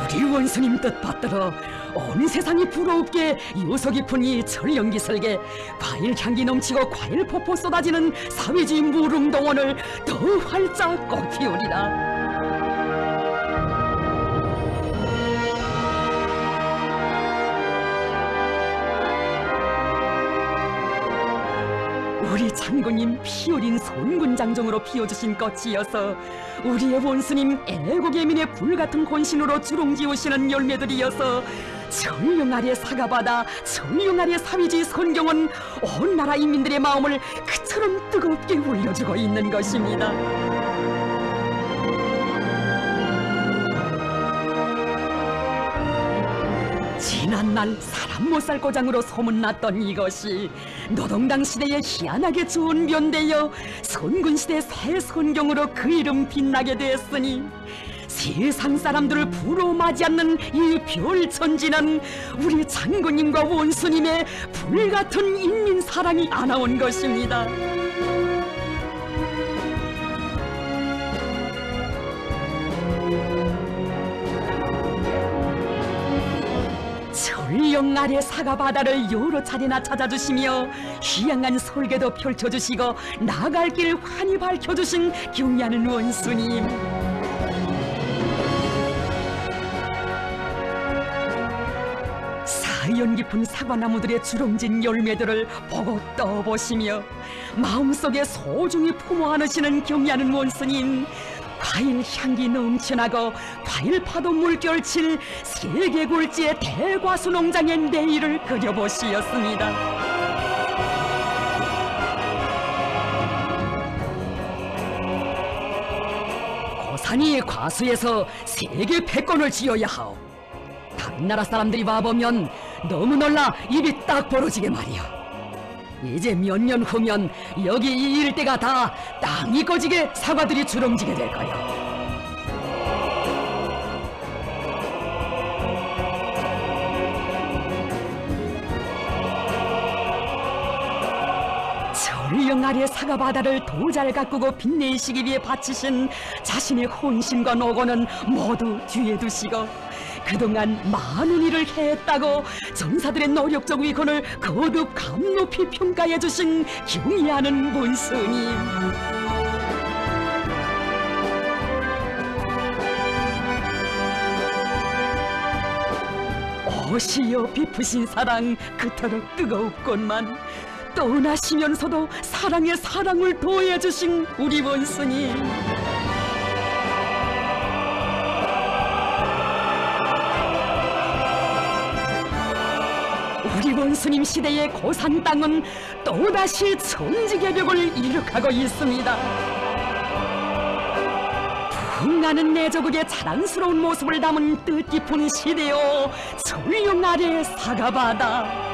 우리 원수님 뜻 받들어 온 세상이 부러웁게 유서 깊은 이 전령기설계, 과일 향기 넘치고 과일 폭포 쏟아지는 사회주의 무릉동원을 더 활짝 꽃피우리라. 우리 장군님 피 어린 손군장정으로 피워주신 꽃이어서 우리의 원수님 애국애민의 불같은 혼신으로 주롱지우시는 열매들이어서 천령 아래 사과바다, 천령 아래 사위지 손경은 온 나라 인민들의 마음을 그처럼 뜨겁게 울려주고 있는 것입니다. 지난날 사람 못 살 고장으로 소문났던 이것이 노동당 시대에 희한하게 좋은 변되어 선군시대 새 손경으로 그 이름 빛나게 되었으니 세상 사람들을 부러 맞지 않는 이 별천지는 우리 장군님과 원수님의 불같은 인민 사랑이 아나온 것입니다. 천령 아래 사과바다를 여러 차례나 찾아주시며 희양한 설계도 펼쳐주시고 나갈 길 환히 밝혀주신 경애하는 원수님, 사연 깊은 사과나무들의 주렁진 열매들을 보고 떠보시며 마음속에 소중히 품어 안으시는 경애하는 원수님, 과일 향기 넘쳐나고 과일 파도 물결칠 세계 굴지의 대과수 농장의 내일을 그려보시었습니다. 고산이 과수에서 세계 패권을 지어야 하오. 다른 나라 사람들이 와보면 너무 놀라 입이 딱 벌어지게 말이야. 이제 몇 년 후면 여기 이 일대가 다 땅이 꺼지게 사과들이 주렁지게 될 거야. 천령 아래 사과바다를 도잘 가꾸고 빛내시기 위해 바치신 자신의 혼신과 노고는 모두 뒤에 두시고 그동안 많은 일을 해했다고 전사들의 노력적 위건을 거듭 감높이 평가해 주신 경의하는 원수님, 오시어 비푸신 사랑 그토록 뜨거웠건만 떠나시면서도 사랑에 사랑을 더해 주신 우리 원수님, 우리 원수님 시대의 고산 땅은 또다시 천지개벽을 이룩하고 있습니다. 풍하는 내조국의 자랑스러운 모습을 담은 뜻깊은 시대요 천령 아래 사과바다,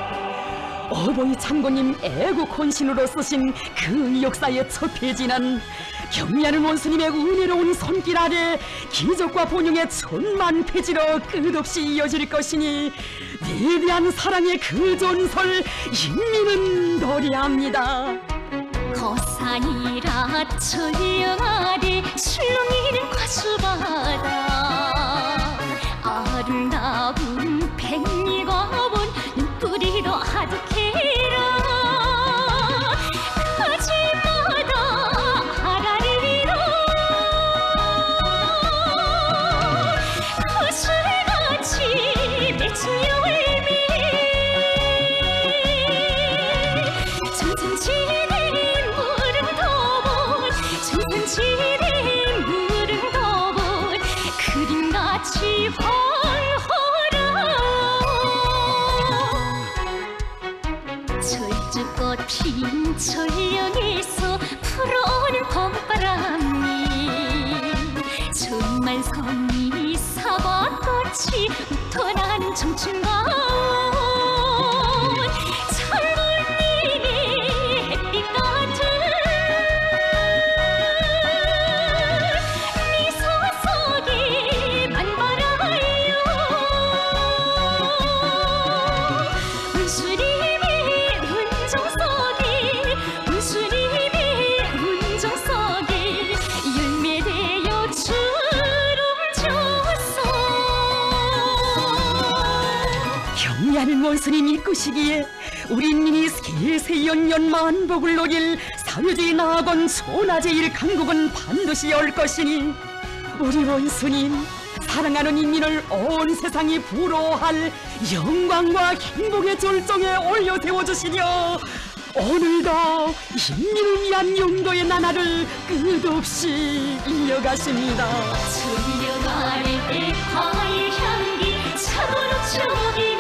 어버이 장군님 애국 혼신으로 쓰신 그 역사의 첫 페이지는 경의하는 원수님의 은혜로운 손길 아래 기적과 본영의 천만 페이지로 끝없이 이어질 것이니 위대한 사랑의 그 전설 인민은 노래합니다. 고산이라 천령 아래 술렁이는 과수바다, 아름다운 백리고원 눈뿌리로 아득해라. 가지마다 하라리로 거술같이 맺힌 열매, 청산지대 물은 더운, 청산지대 물은 더운 그림같이 활활하. 철쭉꽃 핀 천령에서 불어오는 봄바람이 천만송이 사과꽃이 웃어나는 청춘가운 장군님의 햇빛 같은 미소 속에 만발하여 원수님의 은정 속에, 원수님의 은정 속에 열매되어 주름졌어. 경의하는 원수님 이끄시기에 우리 인민이 세세연년 만복을 노릴 사회주의 나아건 소나제일 강국은 반드시 올 것이니 우리 원수님, 사랑하는 인민을 온 세상이 부러워할 영광과 행복의 절정에 올려 세워주시려 오늘도 인민을 위한 용도의 나날을 끝없이 이어가십니다. 천년 아래 화의 향기 차고로 저기